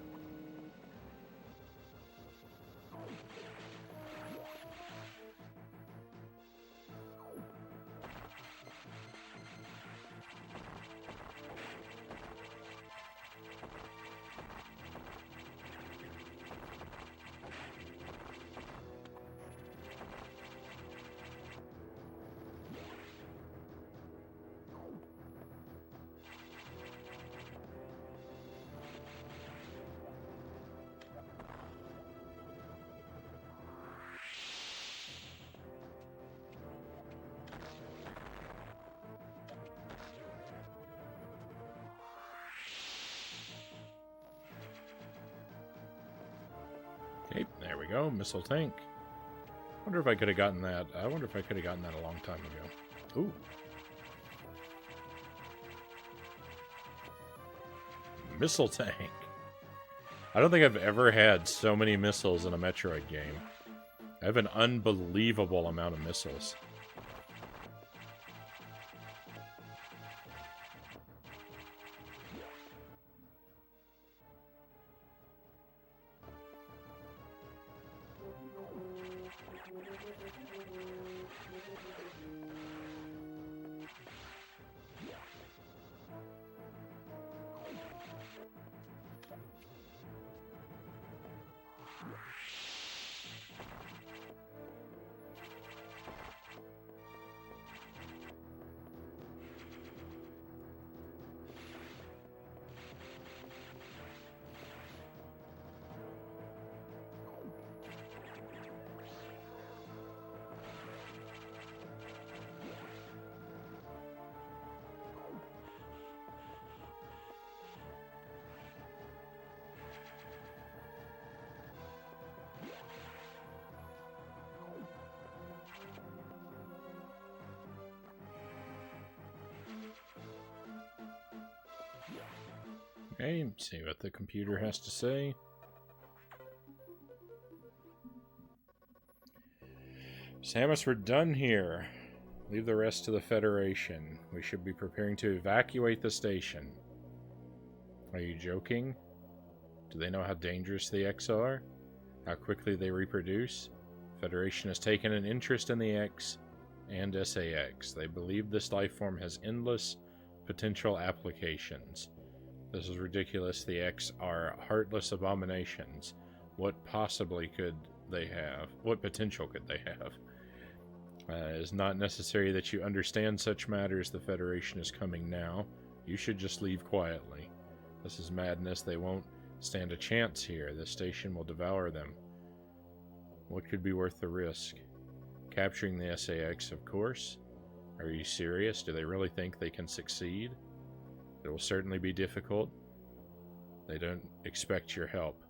Okay, there we go. Missile tank. Wonder if I could have gotten that. I wonder if I could have gotten that a long time ago. Ooh. Missile tank. I don't think I've ever had so many missiles in a Metroid game. I have an unbelievable amount of missiles. Okay, see what the computer has to say. Samus, we're done here. Leave the rest to the Federation. We should be preparing to evacuate the station. Are you joking? Do they know how dangerous the X are? How quickly they reproduce? Federation has taken an interest in the X and SAX. They believe this life form has endless potential applications. This is ridiculous. The X are heartless abominations. What possibly could they have? What potential could they have? It is not necessary that you understand such matters. The Federation is coming now. You should just leave quietly. This is madness. They won't stand a chance here. The station will devour them. What could be worth the risk? Capturing the SAX, of course. Are you serious? Do they really think they can succeed? It will certainly be difficult. They don't expect your help.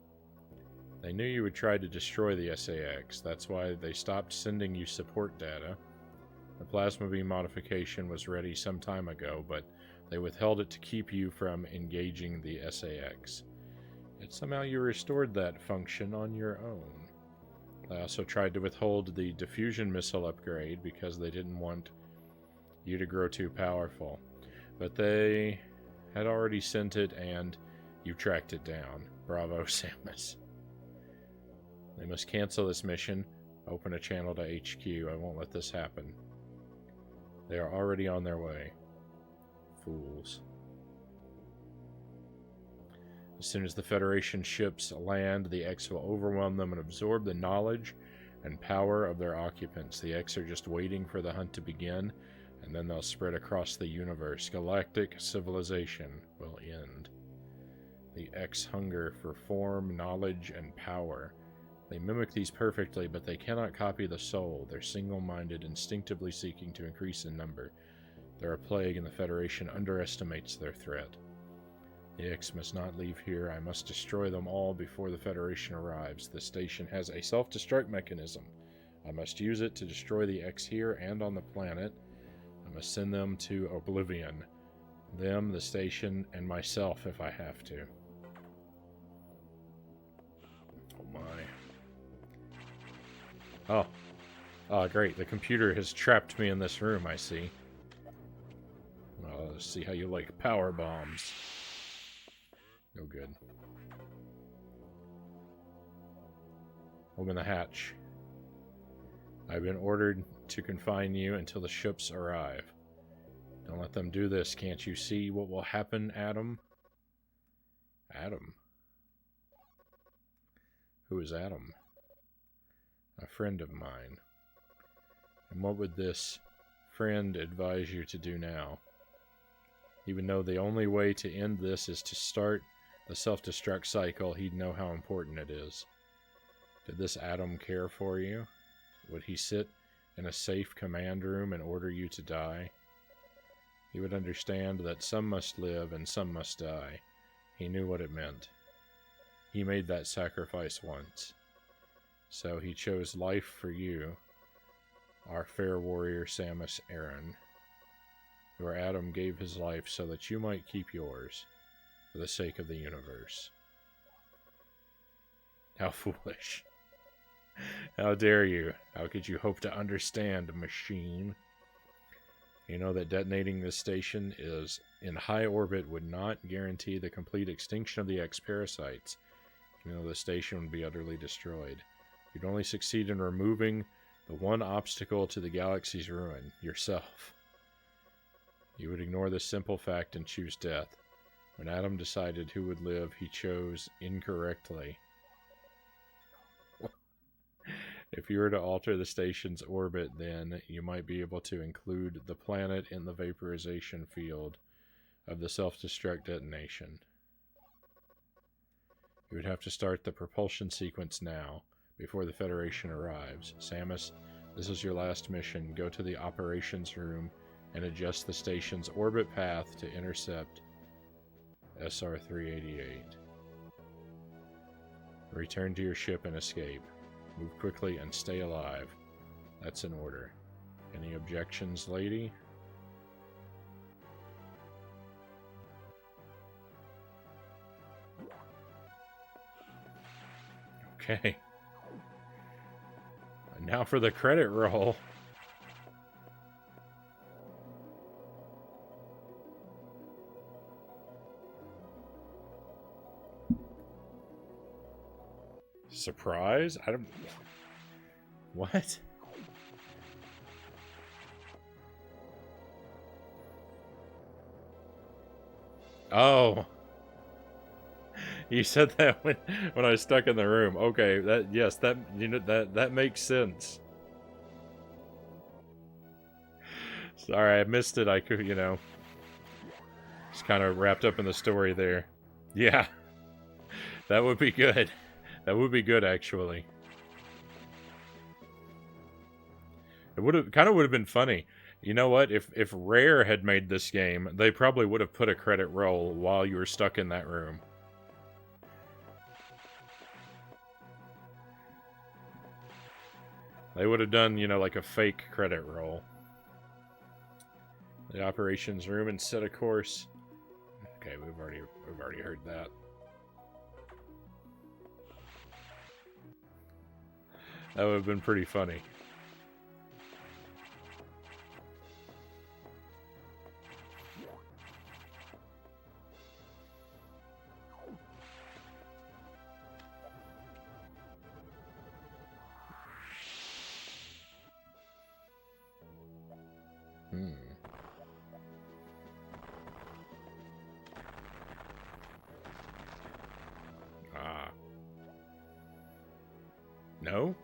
They knew you would try to destroy the SAX. That's why they stopped sending you support data. The plasma beam modification was ready some time ago, but they withheld it to keep you from engaging the SAX. Yet somehow you restored that function on your own. They also tried to withhold the diffusion missile upgrade because they didn't want you to grow too powerful. But they had already sent it and you tracked it down. Bravo, Samus. They must cancel this mission. Open a channel to HQ. I won't let this happen. They are already on their way. Fools. As soon as the Federation ships land, the X will overwhelm them and absorb the knowledge and power of their occupants. The X are just waiting for the hunt to begin, and then they'll spread across the universe. Galactic civilization will end. The X hunger for form, knowledge, and power. They mimic these perfectly, but they cannot copy the soul. They're single-minded, instinctively seeking to increase in number. They're a plague, and the Federation underestimates their threat. The X must not leave here. I must destroy them all before the Federation arrives. The station has a self-destruct mechanism. I must use it to destroy the X here and on the planet. I must send them to oblivion. Them, the station, and myself if I have to. Oh my. Oh. Oh, great. The computer has trapped me in this room, I see. Well, let's see how you like power bombs. No good. Open the hatch. I've been ordered to confine you until the ships arrive. Don't let them do this. Can't you see what will happen, Adam? Adam? Who is Adam? A friend of mine. And what would this friend advise you to do now? Even though the only way to end this is to start the self-destruct cycle, he'd know how important it is. Did this Adam care for you? Would he sit in a safe command room and order you to die? He would understand that some must live and some must die. He knew what it meant. He made that sacrifice once. So he chose life for you, our fair warrior Samus Aran. Your Adam gave his life so that you might keep yours, for the sake of the universe. How foolish. How dare you? How could you hope to understand, machine? You know that detonating this station is in high orbit would not guarantee the complete extinction of the X-parasites. You know the station would be utterly destroyed. You'd only succeed in removing the one obstacle to the galaxy's ruin, yourself. You would ignore this simple fact and choose death. When Adam decided who would live, he chose incorrectly. If you were to alter the station's orbit, then you might be able to include the planet in the vaporization field of the self-destruct detonation. You would have to start the propulsion sequence now, before the Federation arrives. Samus, this is your last mission. Go to the operations room and adjust the station's orbit path to intercept SR-388. Return to your ship and escape. Move quickly and stay alive. That's an order. Any objections, lady? Okay. And now for the credit roll. Surprise? I don't... What? Oh. You said that when I was stuck in the room. Okay, that makes sense. Sorry, I missed it. I could, just kind of wrapped up in the story there. Yeah. That would be good. That would be good, actually. It would have been funny. You know what? If Rare had made this game, they probably would have put a credit roll while you were stuck in that room. They would have done, like a fake credit roll. The operations room instead of course. Okay, we've already heard that. That would have been pretty funny. No?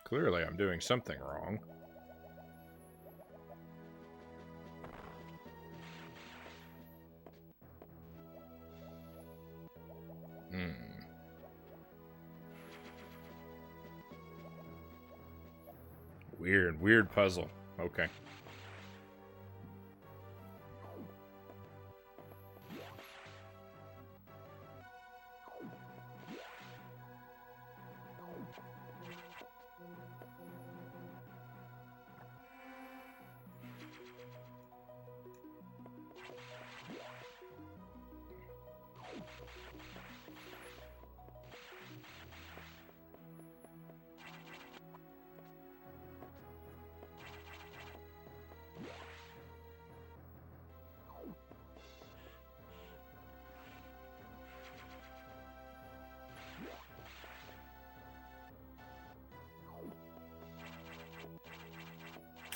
Clearly, I'm doing something wrong. Weird puzzle. Okay.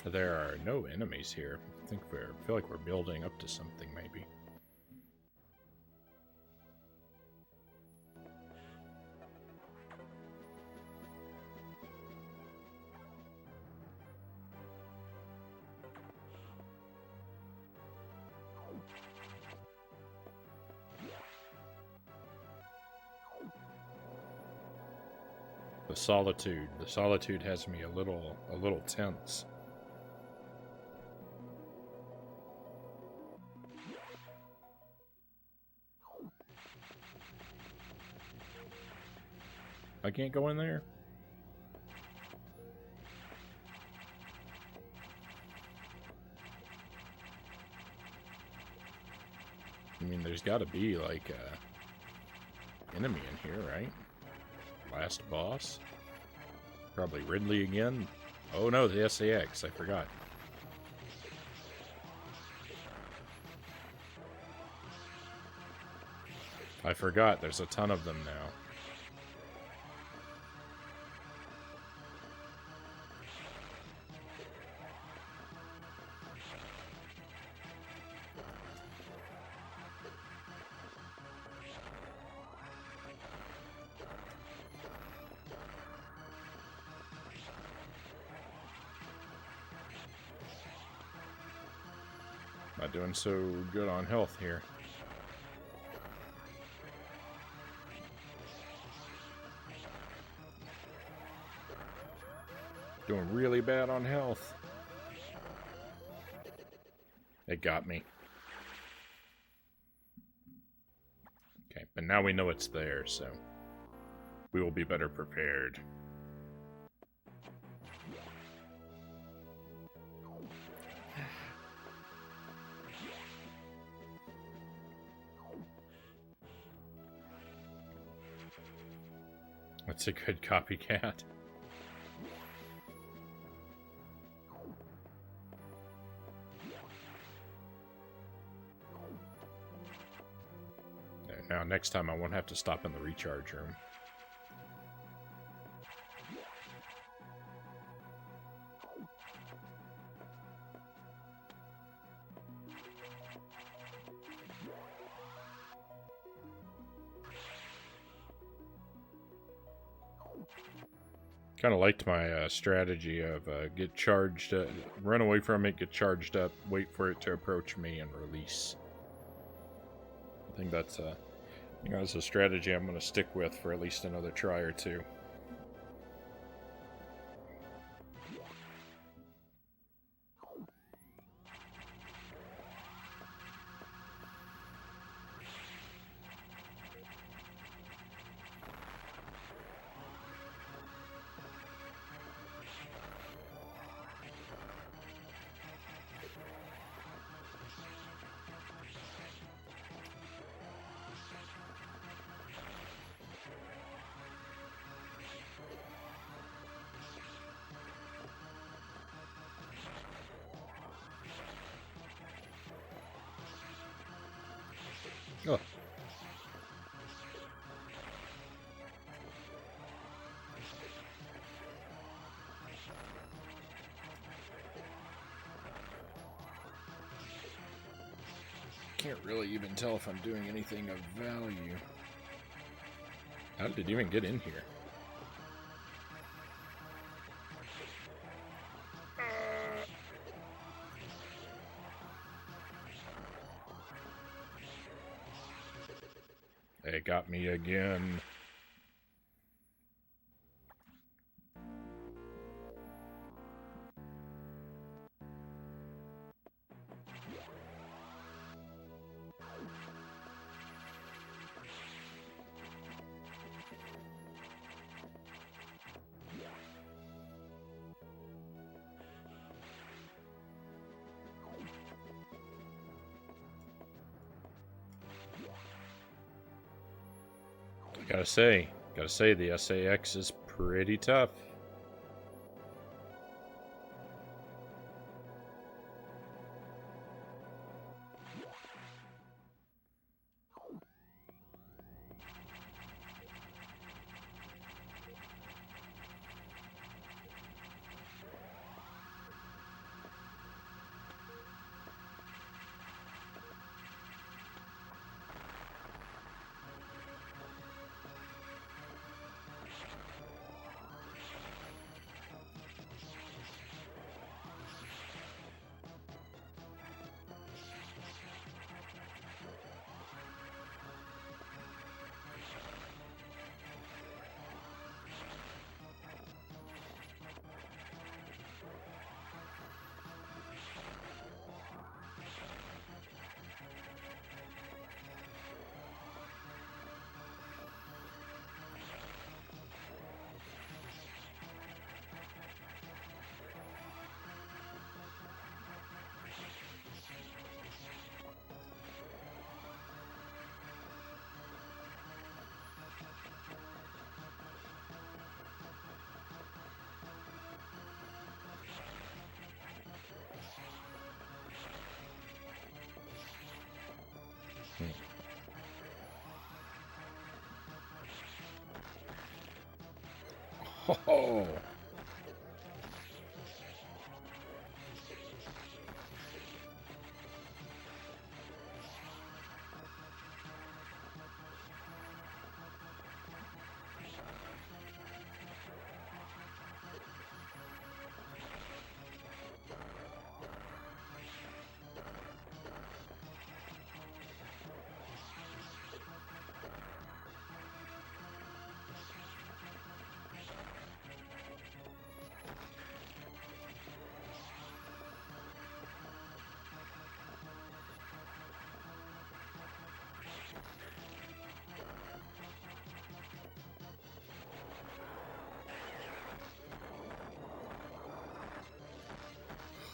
There are no enemies here. I feel like we're building up to something, maybe. The solitude has me a little tense. I can't go in there? I mean, there's got to be, like, a enemy in here, right? Last boss? Probably Ridley again? Oh no, the SAX, I forgot. I forgot, there's a ton of them now. Not doing so good on health here. Doing really bad on health. It got me. Okay, but now we know it's there, so we will be better prepared. That's a good copycat. There, now, next time I won't have to stop in the recharge room. Kind of liked my strategy of get charged, run away from it, get charged up, wait for it to approach me, and release. I think that's a strategy I'm going to stick with for at least another try or two. Oh. Can't really even tell if I'm doing anything of value. How did it even get in here? It got me again. Gotta say, the SAX is pretty tough. Oh.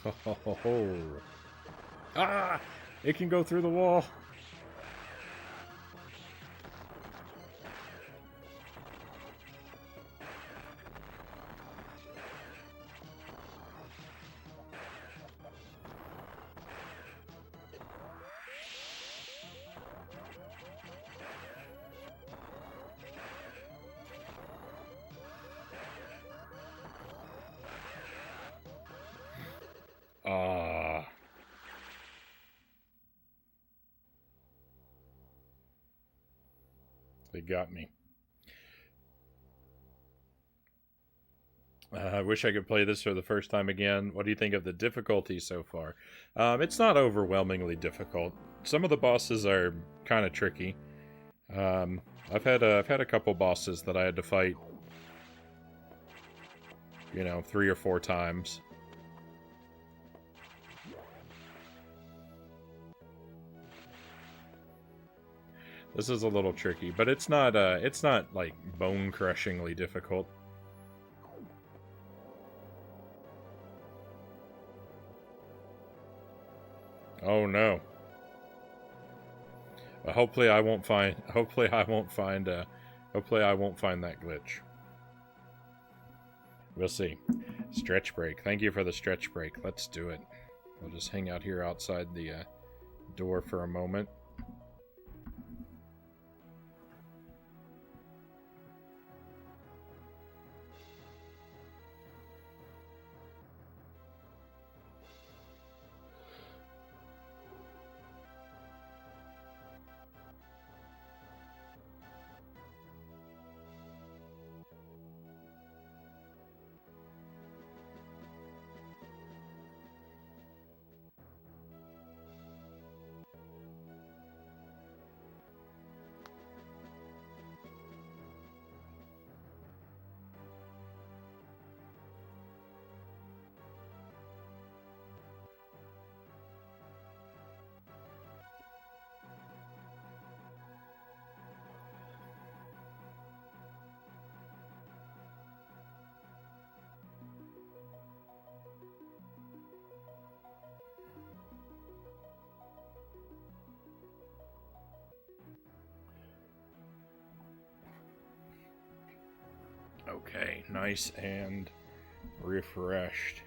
Ho, ho, ho. Ah! It can go through the wall. Ah. They got me. I wish I could play this for the first time again. What do you think of the difficulty so far? It's not overwhelmingly difficult. Some of the bosses are kind of tricky. I've had a couple bosses that I had to fight, 3 or 4 times. This is a little tricky, but it's not like bone-crushingly difficult. Oh no. Hopefully I won't find that glitch. We'll see. Stretch break. Thank you for the stretch break. Let's do it. We'll just hang out here outside the door for a moment. Okay, nice and refreshed.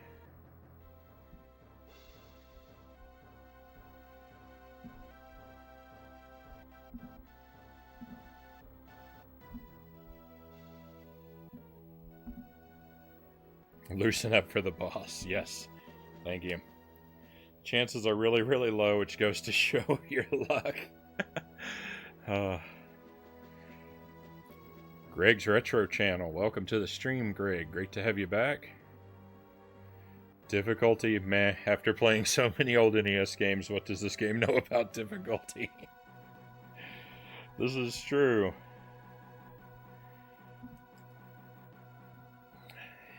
Loosen up for the boss. Yes. Thank you. Chances are really, really low, which goes to show your luck. Greg's Retro Channel. Welcome to the stream, Greg. Great to have you back. Difficulty? Meh. After playing so many old NES games, what does this game know about difficulty? This is true.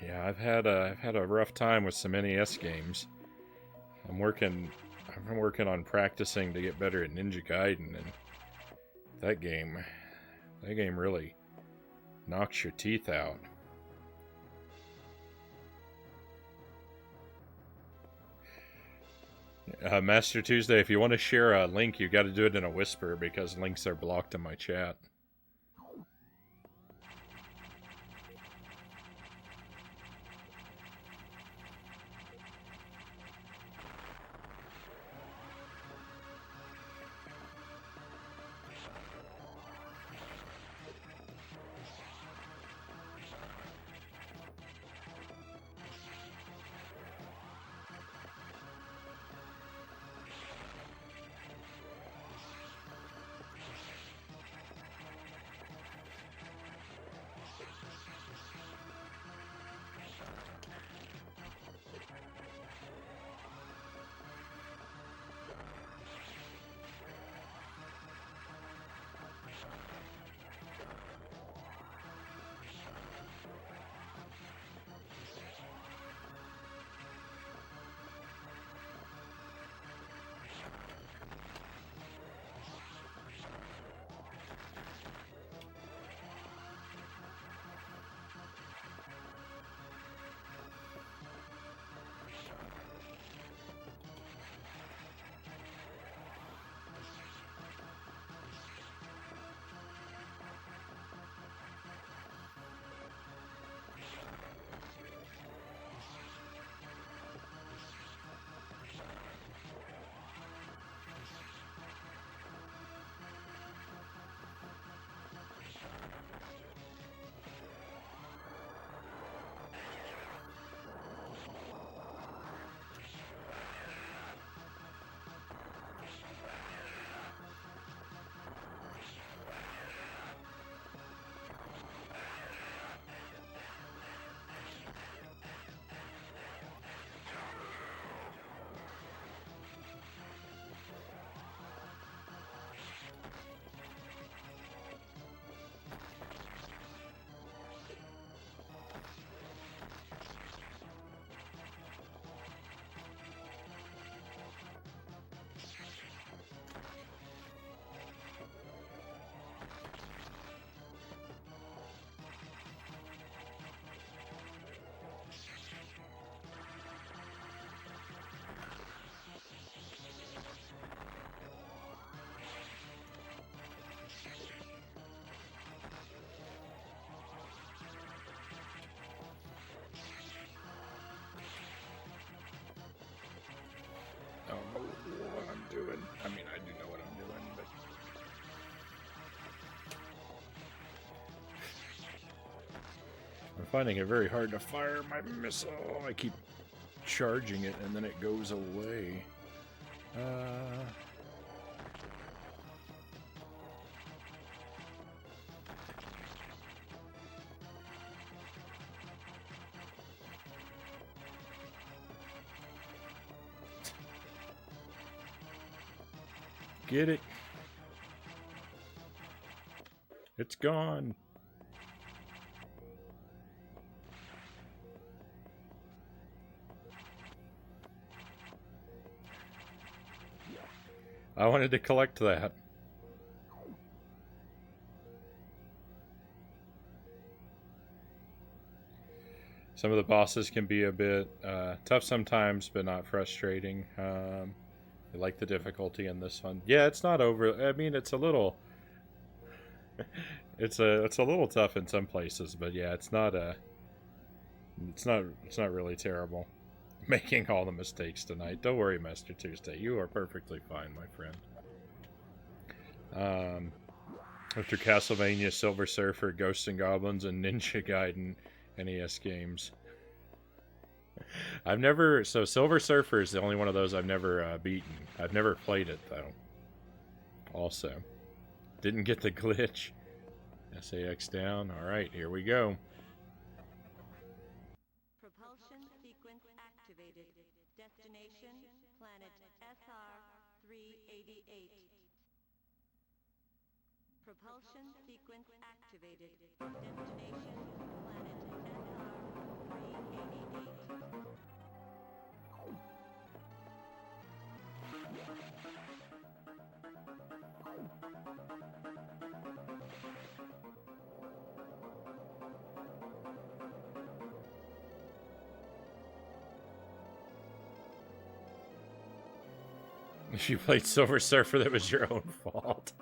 Yeah, I've had a rough time with some NES games. I've been working on practicing to get better at Ninja Gaiden, and that game really knocks your teeth out. Master Tuesday, if you want to share a link, you got to do it in a whisper because links are blocked in my chat. I mean, I do know what I'm doing, but... I'm finding it very hard to fire my missile. I keep charging it and then it goes away. Get it. It's gone. I wanted to collect that. Some of the bosses can be a bit tough sometimes, but not frustrating. I like the difficulty in this one. Yeah, it's not over. I mean, it's a little. it's a little tough in some places, but yeah, it's not really terrible. Making all the mistakes tonight. Don't worry, Master Tuesday. You are perfectly fine, my friend. After Castlevania, Silver Surfer, Ghosts and Goblins, and Ninja Gaiden NES games. So Silver Surfer is the only one of those I've never beaten. I've never played it, though. Also. Didn't get the glitch. SAX down. Alright, here we go. Propulsion sequence activated. Destination, planet SR-388. Propulsion sequence activated. Destination, planet SR-388. If you played Silver Surfer, that was your own fault.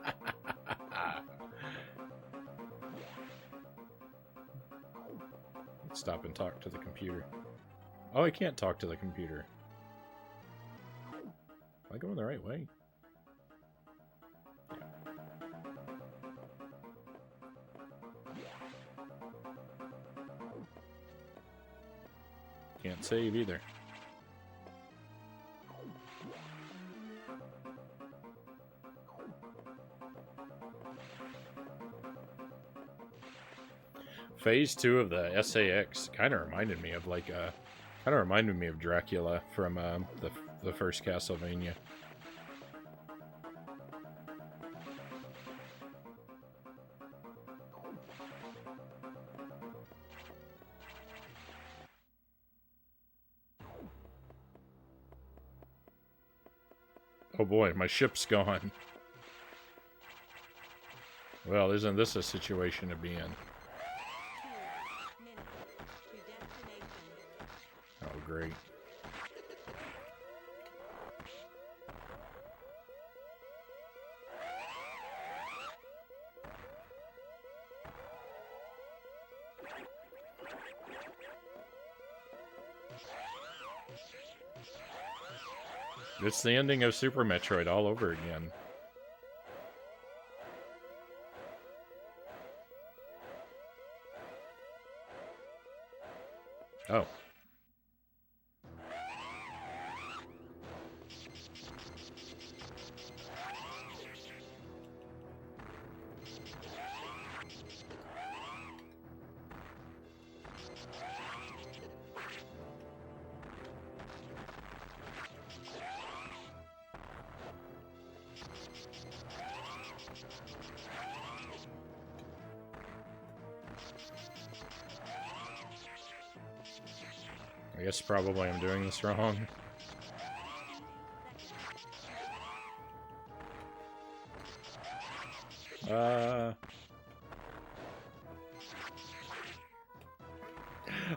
Let's stop and talk to the computer. Oh, I can't talk to the computer. Am I going the right way? Can't save either. Phase 2 of the SAX kind of reminded me of Dracula from the first Castlevania. Oh boy, my ship's gone. Well, isn't this a situation to be in? 2 minutes to destination. Oh, great. It's the ending of Super Metroid all over again. Oh. I guess probably I'm doing this wrong.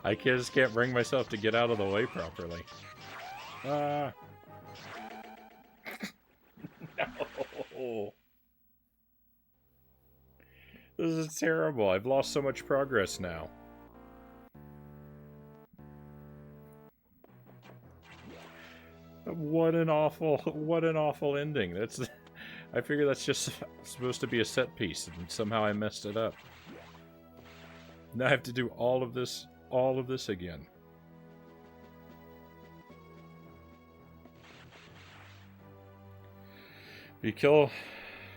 I just can't bring myself to get out of the way properly. No. This is terrible. I've lost so much progress now. What an awful ending. That's I figure that's just supposed to be a set piece, and somehow I messed it up. Now I have to do all of this again. If you kill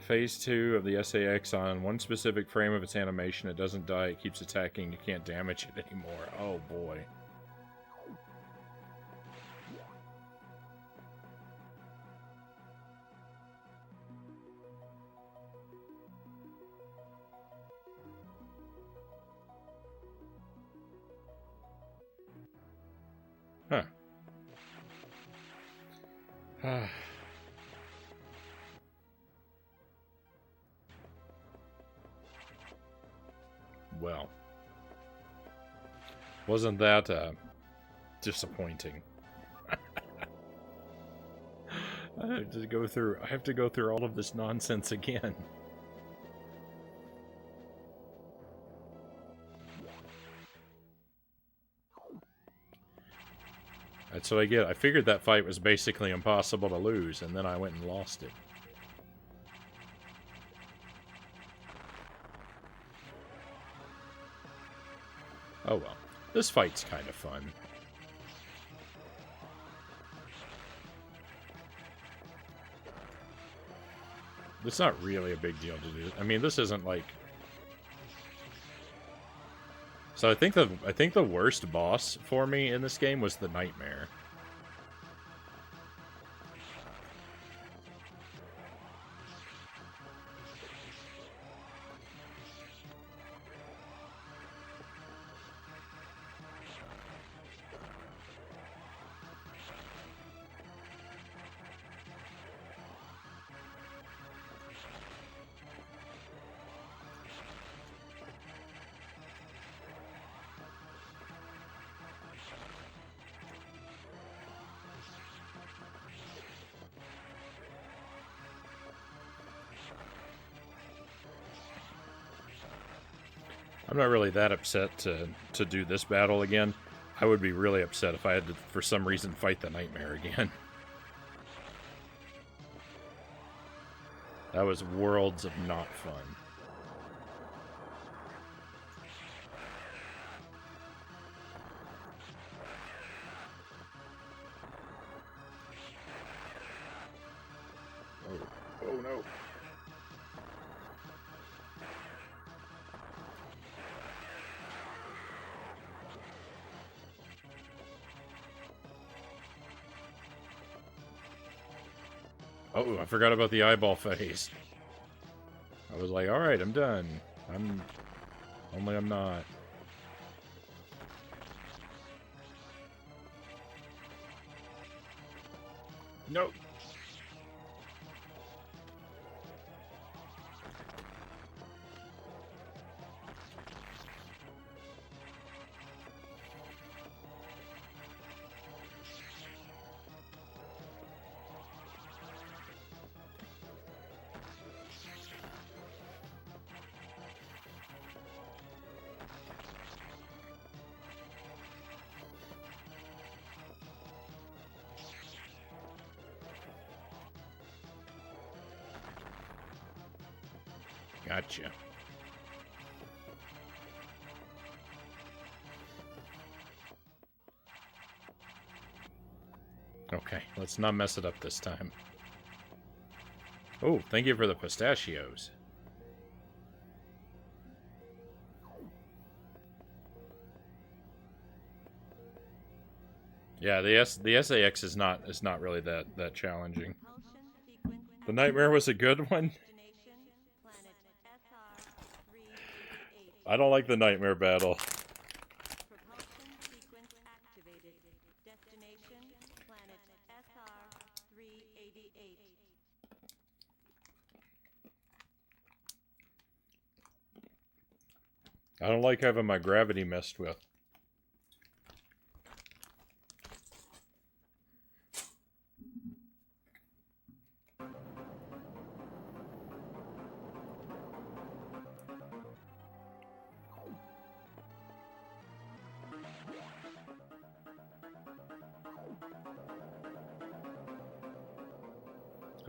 Phase 2 of the SAX on one specific frame of its animation, it doesn't die, it keeps attacking, you can't damage it anymore. Oh boy. Huh. Well, wasn't that disappointing? I have to go through all of this nonsense again. That's what I get. I figured that fight was basically impossible to lose, and then I went and lost it. Oh well. This fight's kind of fun. It's not really a big deal to do. I mean, this isn't like... So I think the worst boss for me in this game was the Nightmare. I'm not really that upset to do this battle again. I would be really upset if I had to, for some reason, fight the Nightmare again. That was worlds of not fun. Oh no. Oh, I forgot about the eyeball phase. I was like, alright, I'm done. Only I'm not. Nope. Gotcha. Okay, let's not mess it up this time. Oh, thank you for the pistachios. Yeah, the SAX is not really that challenging. The Nightmare was a good one. I don't like the Nightmare battle. Propulsion sequence activated. Destination, planet SR-388. I don't like having my gravity messed with.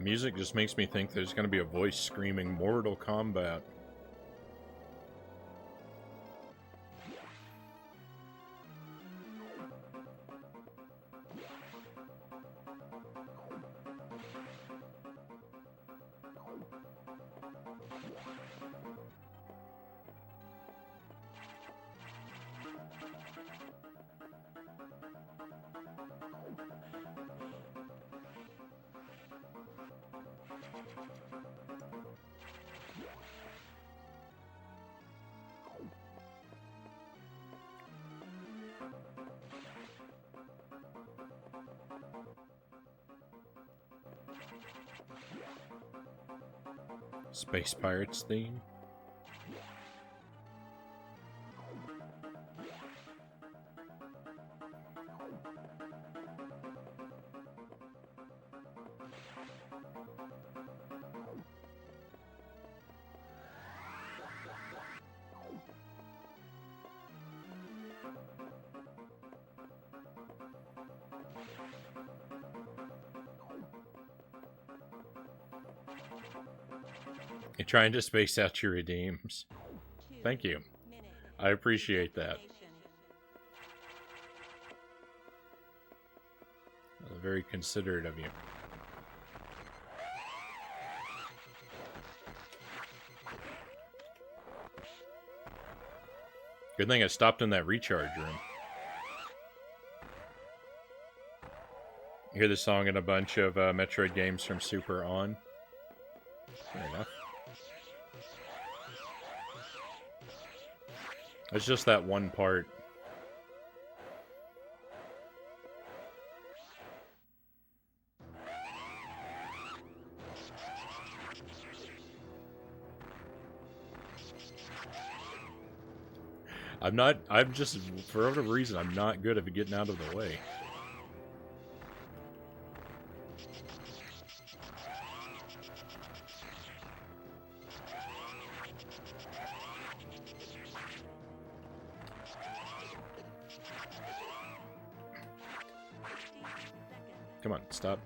The music just makes me think there's going to be a voice screaming Mortal Kombat. Space Pirates theme. You're trying to space out your redeems. Thank you. I appreciate that. Very considerate of you. Good thing I stopped in that recharge room. You hear the song in a bunch of Metroid games from Super on. Fair enough. It's just that one part. I'm just, for whatever reason, I'm not good at getting out of the way. Come on, stop.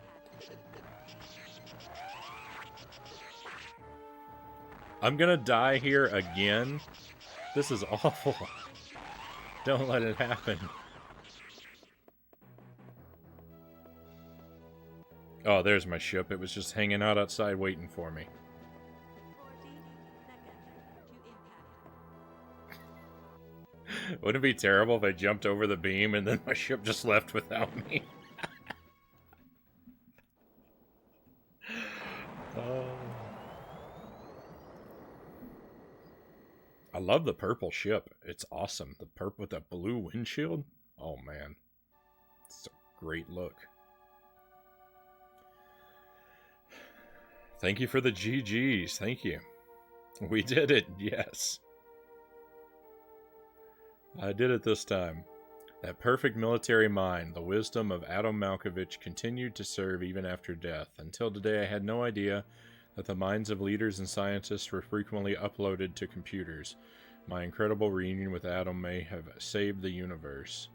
I'm gonna die here again? This is awful. Don't let it happen. Oh, there's my ship. It was just hanging out outside waiting for me. 40 seconds to impact. Wouldn't it be terrible if I jumped over the beam and then my ship just left without me? I love the purple ship. It's awesome. The purple with that blue windshield. Oh man. It's a great look. Thank you for the GGs. Thank you. We did it. Yes. I did it this time. That perfect military mind, the wisdom of Adam Malkovich, continued to serve even after death. Until today, I had no idea that the minds of leaders and scientists were frequently uploaded to computers. My incredible reunion with Adam may have saved the universe.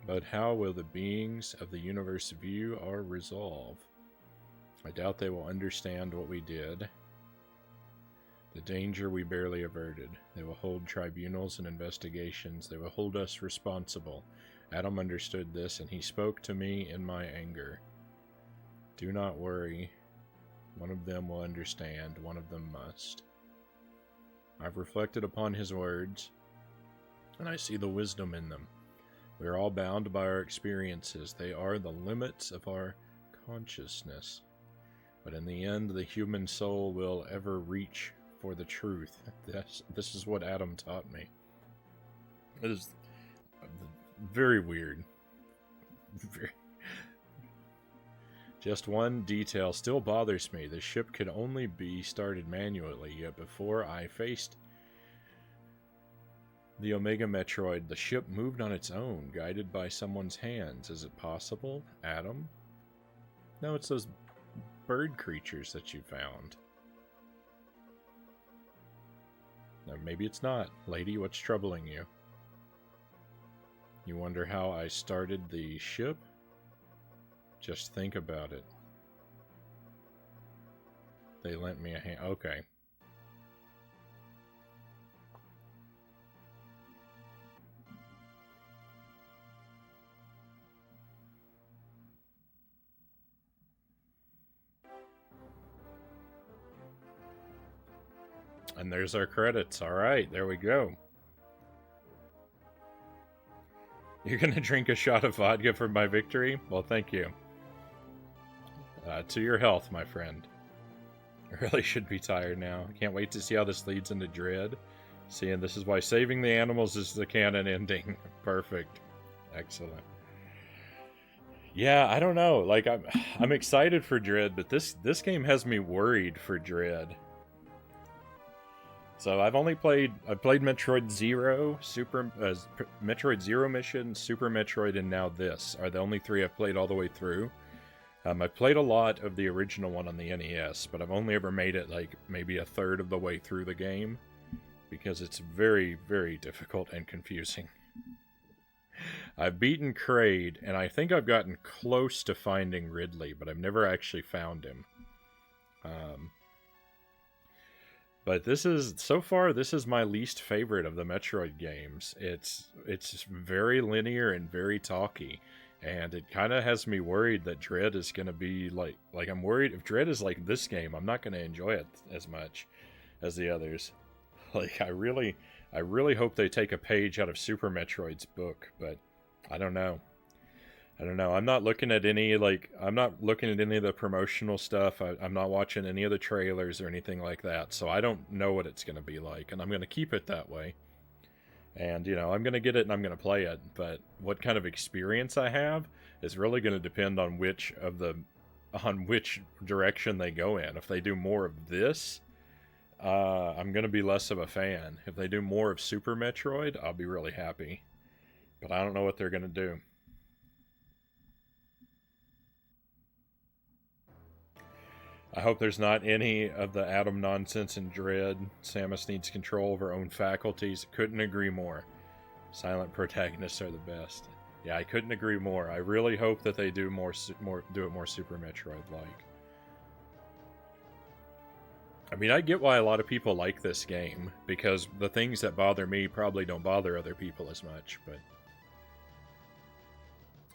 But how will the beings of the universe view our resolve? I doubt they will understand what we did. The danger we barely averted. They will hold tribunals and investigations. They will hold us responsible. Adam understood this, and he spoke to me in my anger. Do not worry. One of them will understand. One of them must. I've reflected upon his words, and I see the wisdom in them. We are all bound by our experiences. They are the limits of our consciousness. But in the end, the human soul will ever reach for the truth. This is what Adam taught me. It is very weird. Just one detail still bothers me. The ship could only be started manually, yet before I faced the Omega Metroid, the ship moved on its own, guided by someone's hands. Is it possible? Adam? No, it's those bird creatures that you found. No, maybe it's not. Lady, what's troubling you? You wonder how I started the ship? Just think about it. They lent me a hand. Okay. And there's our credits. All right, there we go. You're going to drink a shot of vodka for my victory? Well, thank you. To your health, my friend. I really should be tired now. I can't wait to see how this leads into Dread. See, and this is why saving the animals is the canon ending. Perfect. Excellent. Yeah, I don't know. Like, I'm excited for Dread, but this game has me worried for Dread. So I've played Metroid Zero, Metroid Zero Mission, Super Metroid, and now this are the only three I've played all the way through. I've played a lot of the original one on the NES, but I've only ever made it like maybe a third of the way through the game because it's very, very difficult and confusing. I've beaten Kraid, and I think I've gotten close to finding Ridley, but I've never actually found him. But so far this is my least favorite of the Metroid games. It's very linear and very talky, and it kind of has me worried that Dread is going to be like I'm worried if Dread is like this game, I'm not going to enjoy it as much as the others. Like I really hope they take a page out of Super Metroid's book, but I don't know. I'm not looking at any of the promotional stuff. I'm not watching any of the trailers or anything like that. So I don't know what it's going to be like, and I'm going to keep it that way. And, I'm going to get it and I'm going to play it. But what kind of experience I have is really going to depend on which direction they go in. If they do more of this, I'm going to be less of a fan. If they do more of Super Metroid, I'll be really happy. But I don't know what they're going to do. I hope there's not any of the Adam nonsense in Dread. Samus needs control of her own faculties. Couldn't agree more. Silent protagonists are the best. Yeah, I couldn't agree more. I really hope that they do it more Super Metroid-like. I mean, I get why a lot of people like this game, because the things that bother me probably don't bother other people as much, but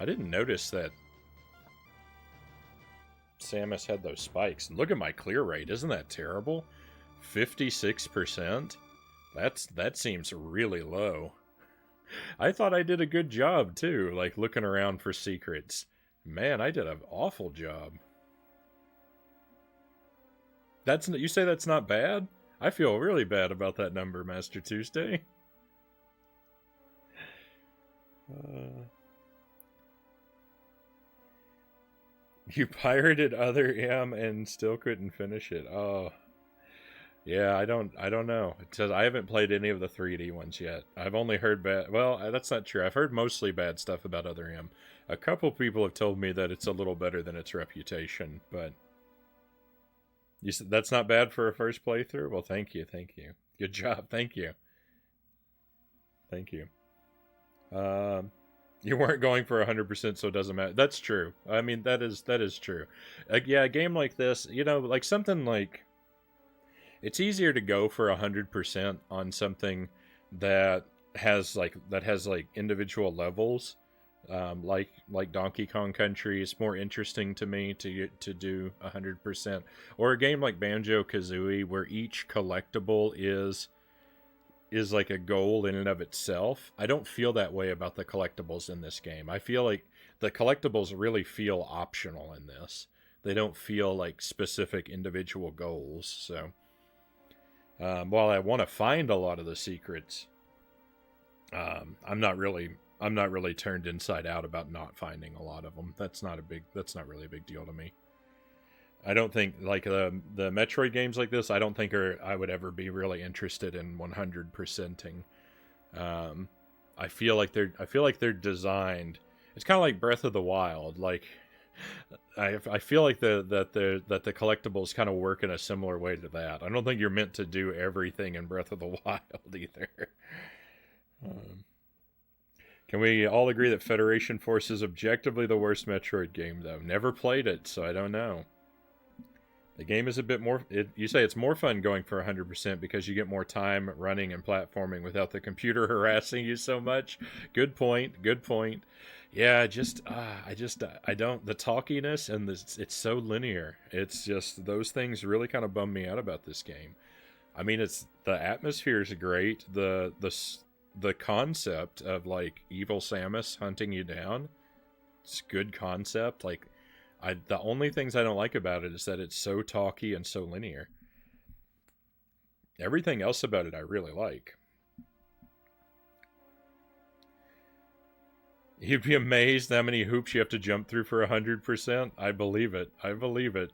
I didn't notice that Samus had those spikes. Look at my clear rate. Isn't that terrible? 56%? That seems really low. I thought I did a good job, too, like looking around for secrets. Man, I did an awful job. You say that's not bad? I feel really bad about that number, Master Tuesday. You pirated Other M and still couldn't finish it. Oh. Yeah, I don't know. It says I haven't played any of the 3D ones yet. I've only heard bad... Well, that's not true. I've heard mostly bad stuff about Other M. A couple people have told me that it's a little better than its reputation, but... You said that's not bad for a first playthrough? Well, thank you. Good job, thank you. You weren't going for 100%, so it doesn't matter. That's true. I mean, that is true. Yeah, a game like this, like something like... It's easier to go for 100% on something that has individual levels, like Donkey Kong Country. It's more interesting to me to do 100%, or a game like Banjo-Kazooie where each collectible is like a goal in and of itself. I don't feel that way about the collectibles in this game. I feel like the collectibles really feel optional in this. They don't feel like specific individual goals. So while I want to find a lot of the secrets, I'm not really turned inside out about not finding a lot of them. That's not really a big deal to me. I don't think like the Metroid games like this. I don't think I would ever be really interested in 100%ing. I feel like they're designed. It's kind of like Breath of the Wild. Like I feel like that the collectibles kind of work in a similar way to that. I don't think you're meant to do everything in Breath of the Wild either. Can we all agree that Federation Force is objectively the worst Metroid game, though? Never played it, so I don't know. The game is a bit more. You say it's more fun going for 100% because you get more time running and platforming without the computer harassing you so much. Good point. Good point. Yeah, I don't. The talkiness and it's so linear. It's just those things really kind of bum me out about this game. I mean, it's the atmosphere is great. The concept of like evil Samus hunting you down. It's good concept. Like the only things I don't like about it is that it's so talky and so linear. Everything else about it I really like. You'd be amazed how many hoops you have to jump through for 100%. I believe it. I believe it.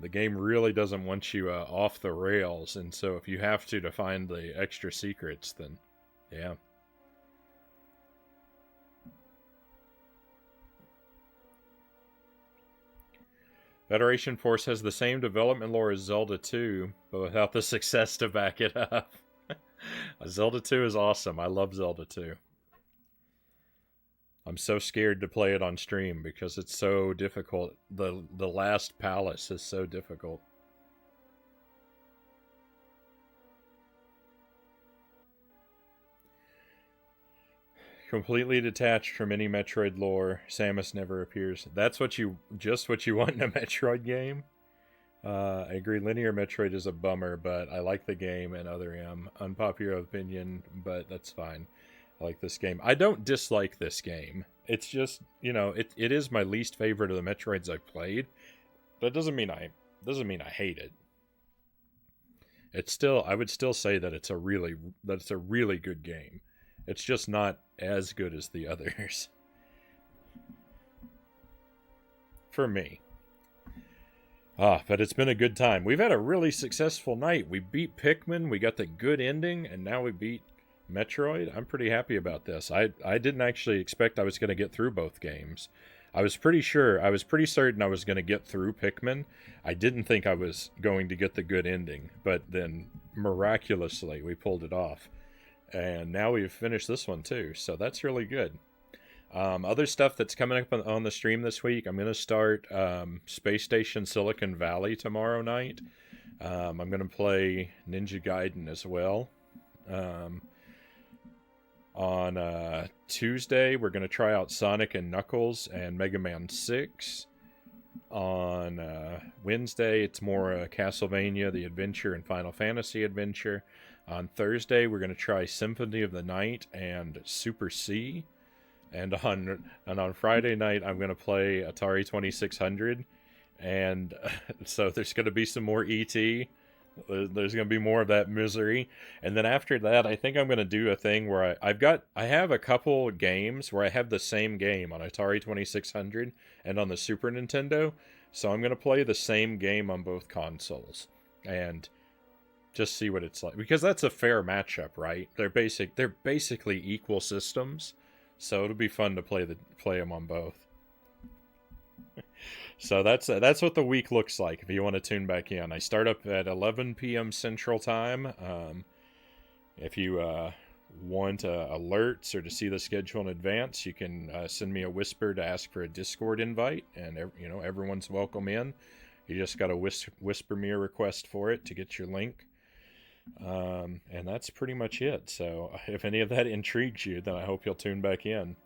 The game really doesn't want you off the rails, and so if you have to find the extra secrets, then yeah. Federation Force has the same development lore as Zelda 2, but without the success to back it up. Zelda 2 is awesome. I love Zelda 2. I'm so scared to play it on stream because it's so difficult. The last palace is so difficult. Completely detached from any Metroid lore, Samus never appears. That's what you want in a Metroid game. I agree. Linear Metroid is a bummer, but I like the game and other unpopular opinion, but that's fine. I like this game. I don't dislike this game. It's just, it is my least favorite of the Metroids I've played. That doesn't mean I hate it. It's still, I would still say that it's a really good game. It's just not as good as the others. For me. But it's been a good time. We've had a really successful night. We beat Pikmin, we got the good ending, and now we beat Metroid. I'm pretty happy about this. I didn't actually expect I was going to get through both games. I was pretty certain I was going to get through Pikmin. I didn't think I was going to get the good ending, but then miraculously we pulled it off. And now we've finished this one too, so that's really good. Other stuff that's coming up on the stream this week, I'm going to start Space Station Silicon Valley tomorrow night. I'm going to play Ninja Gaiden as well. On Tuesday, we're going to try out Sonic and Knuckles and Mega Man 6. On Wednesday, it's more Castlevania, The Adventure, and Final Fantasy Adventure. On Thursday, we're going to try Symphony of the Night and Super C. And on Friday night, I'm going to play Atari 2600. And so there's going to be some more E.T. There's going to be more of that misery. And then after that, I think I'm going to do a thing where I have a couple games where I have the same game on Atari 2600 and on the Super Nintendo. So I'm going to play the same game on both consoles. And just see what it's like, because that's a fair matchup, right? They're basically equal systems, so it'll be fun to play them on both. So that's what the week looks like. If you want to tune back in, I start up at 11 p.m. Central Time. If you want alerts or to see the schedule in advance, you can send me a whisper to ask for a Discord invite, and everyone's welcome in. You just got to whisper me a request for it to get your link. And that's pretty much it. So if any of that intrigues you, then I hope you'll tune back in.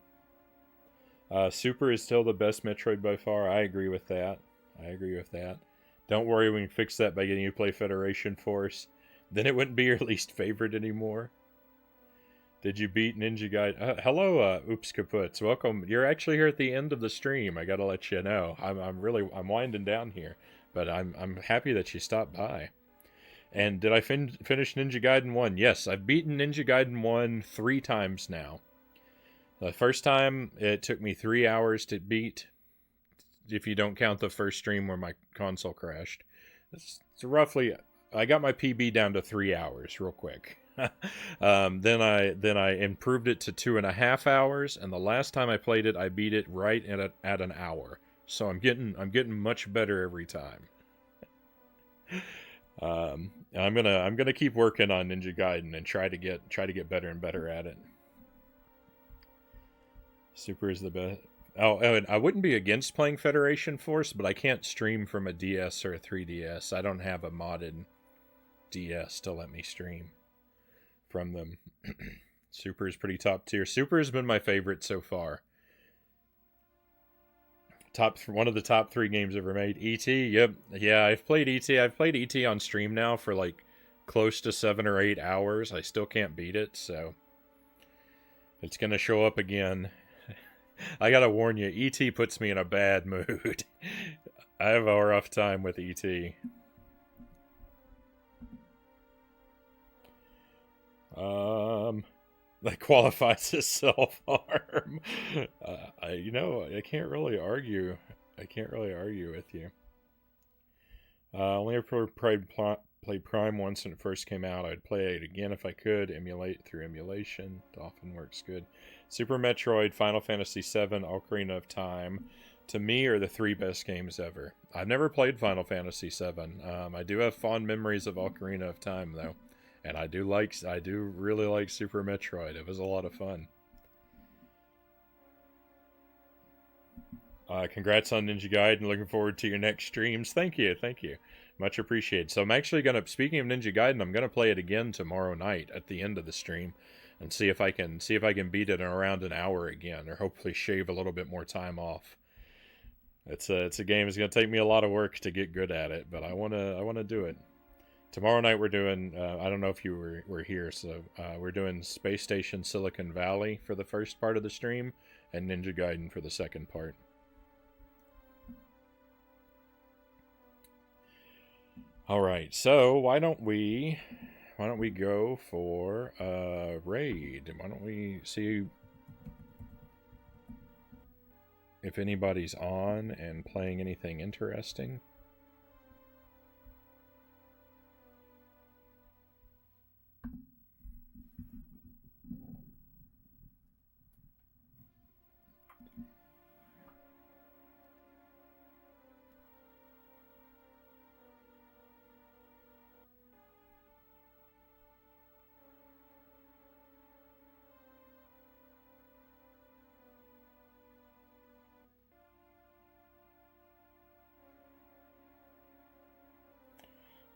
Super is still the best Metroid by far. I agree with that. Don't worry, we can fix that by getting you to play Federation Force. Then it wouldn't be your least favorite anymore. Did you beat Ninja Gaiden? Hello, Oops Kaputs. Welcome. You're actually here at the end of the stream. I gotta let you know. I'm winding down here, but I'm happy that you stopped by. And did I finish Ninja Gaiden 1? Yes, I've beaten Ninja Gaiden 1 3 times now. The first time, it took me 3 hours to beat, if you don't count the first stream where my console crashed. It's roughly, I got my PB down to 3 hours real quick. Then I improved it to 2.5 hours, and the last time I played it, I beat it right at an hour. So I'm getting much better every time. I'm gonna keep working on Ninja Gaiden and try to get better and better at it. Super is the best. Oh, and I wouldn't be against playing Federation Force, but I can't stream from a DS or a 3DS. I don't have a modded DS to let me stream from them. Super is pretty top tier. Super has been my favorite so far. One of the top 3 games ever made. ET, yep, yeah, I've played ET. I've played ET on stream now for like close to 7 or 8 hours. I still can't beat it, so it's gonna show up again. I gotta warn you, ET puts me in a bad mood. I have a rough time with ET. That qualifies as self-harm. I can't really argue. I can't really argue with you. Only ever played Prime once when it first came out. I'd play it again if I could. Emulate through emulation. It often works good. Super Metroid, Final Fantasy VII, Ocarina of Time, to me, are the 3 best games ever. I've never played Final Fantasy VII. I do have fond memories of Ocarina of Time, though. And I do really like Super Metroid. It was a lot of fun. Congrats on Ninja Gaiden. Looking forward to your next streams. Thank you. Much appreciated. So I'm actually speaking of Ninja Gaiden, I'm gonna play it again tomorrow night at the end of the stream, and see if I can beat it in around an hour again, or hopefully shave a little bit more time off. It's a game. It's gonna take me a lot of work to get good at it, but I wanna do it. Tomorrow night we're doing, I don't know if you were here, so we're doing Space Station Silicon Valley for the first part of the stream, and Ninja Gaiden for the second part. Alright, so why don't we go for a raid? Why don't we see if anybody's on and playing anything interesting?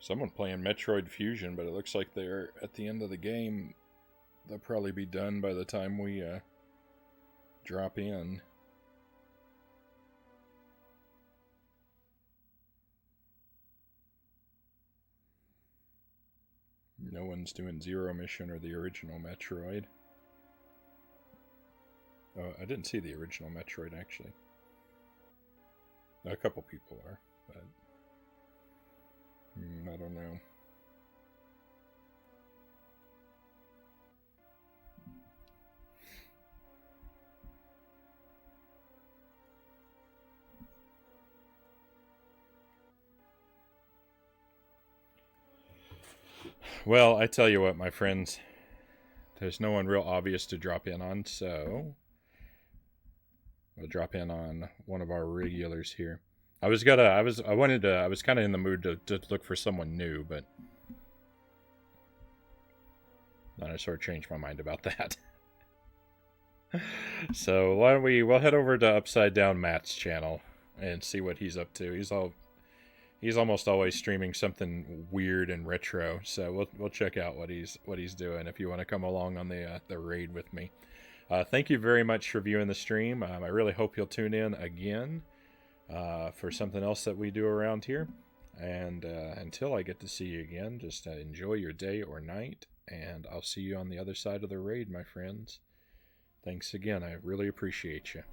Someone playing Metroid Fusion, but it looks like they're at the end of the game. They'll probably be done by the time we drop in. No one's doing Zero Mission or the original Metroid. Oh, I didn't see the original Metroid, actually. A couple people are, but I don't know. Well, I tell you what, my friends, there's no one real obvious to drop in on, so I'll drop in on one of our regulars here. I was kind of in the mood to look for someone new, but then I sort of changed my mind about that. So why don't we'll head over to Upside Down Matt's channel and see what he's up to. He's almost always streaming something weird and retro, so we'll check out what he's doing if you want to come along on the raid with me. Thank you very much for viewing the stream. I really hope you'll tune in again for something else that we do around here. And until I get to see you again, just enjoy your day or night, and I'll see you on the other side of the raid, my friends. Thanks again. I really appreciate you.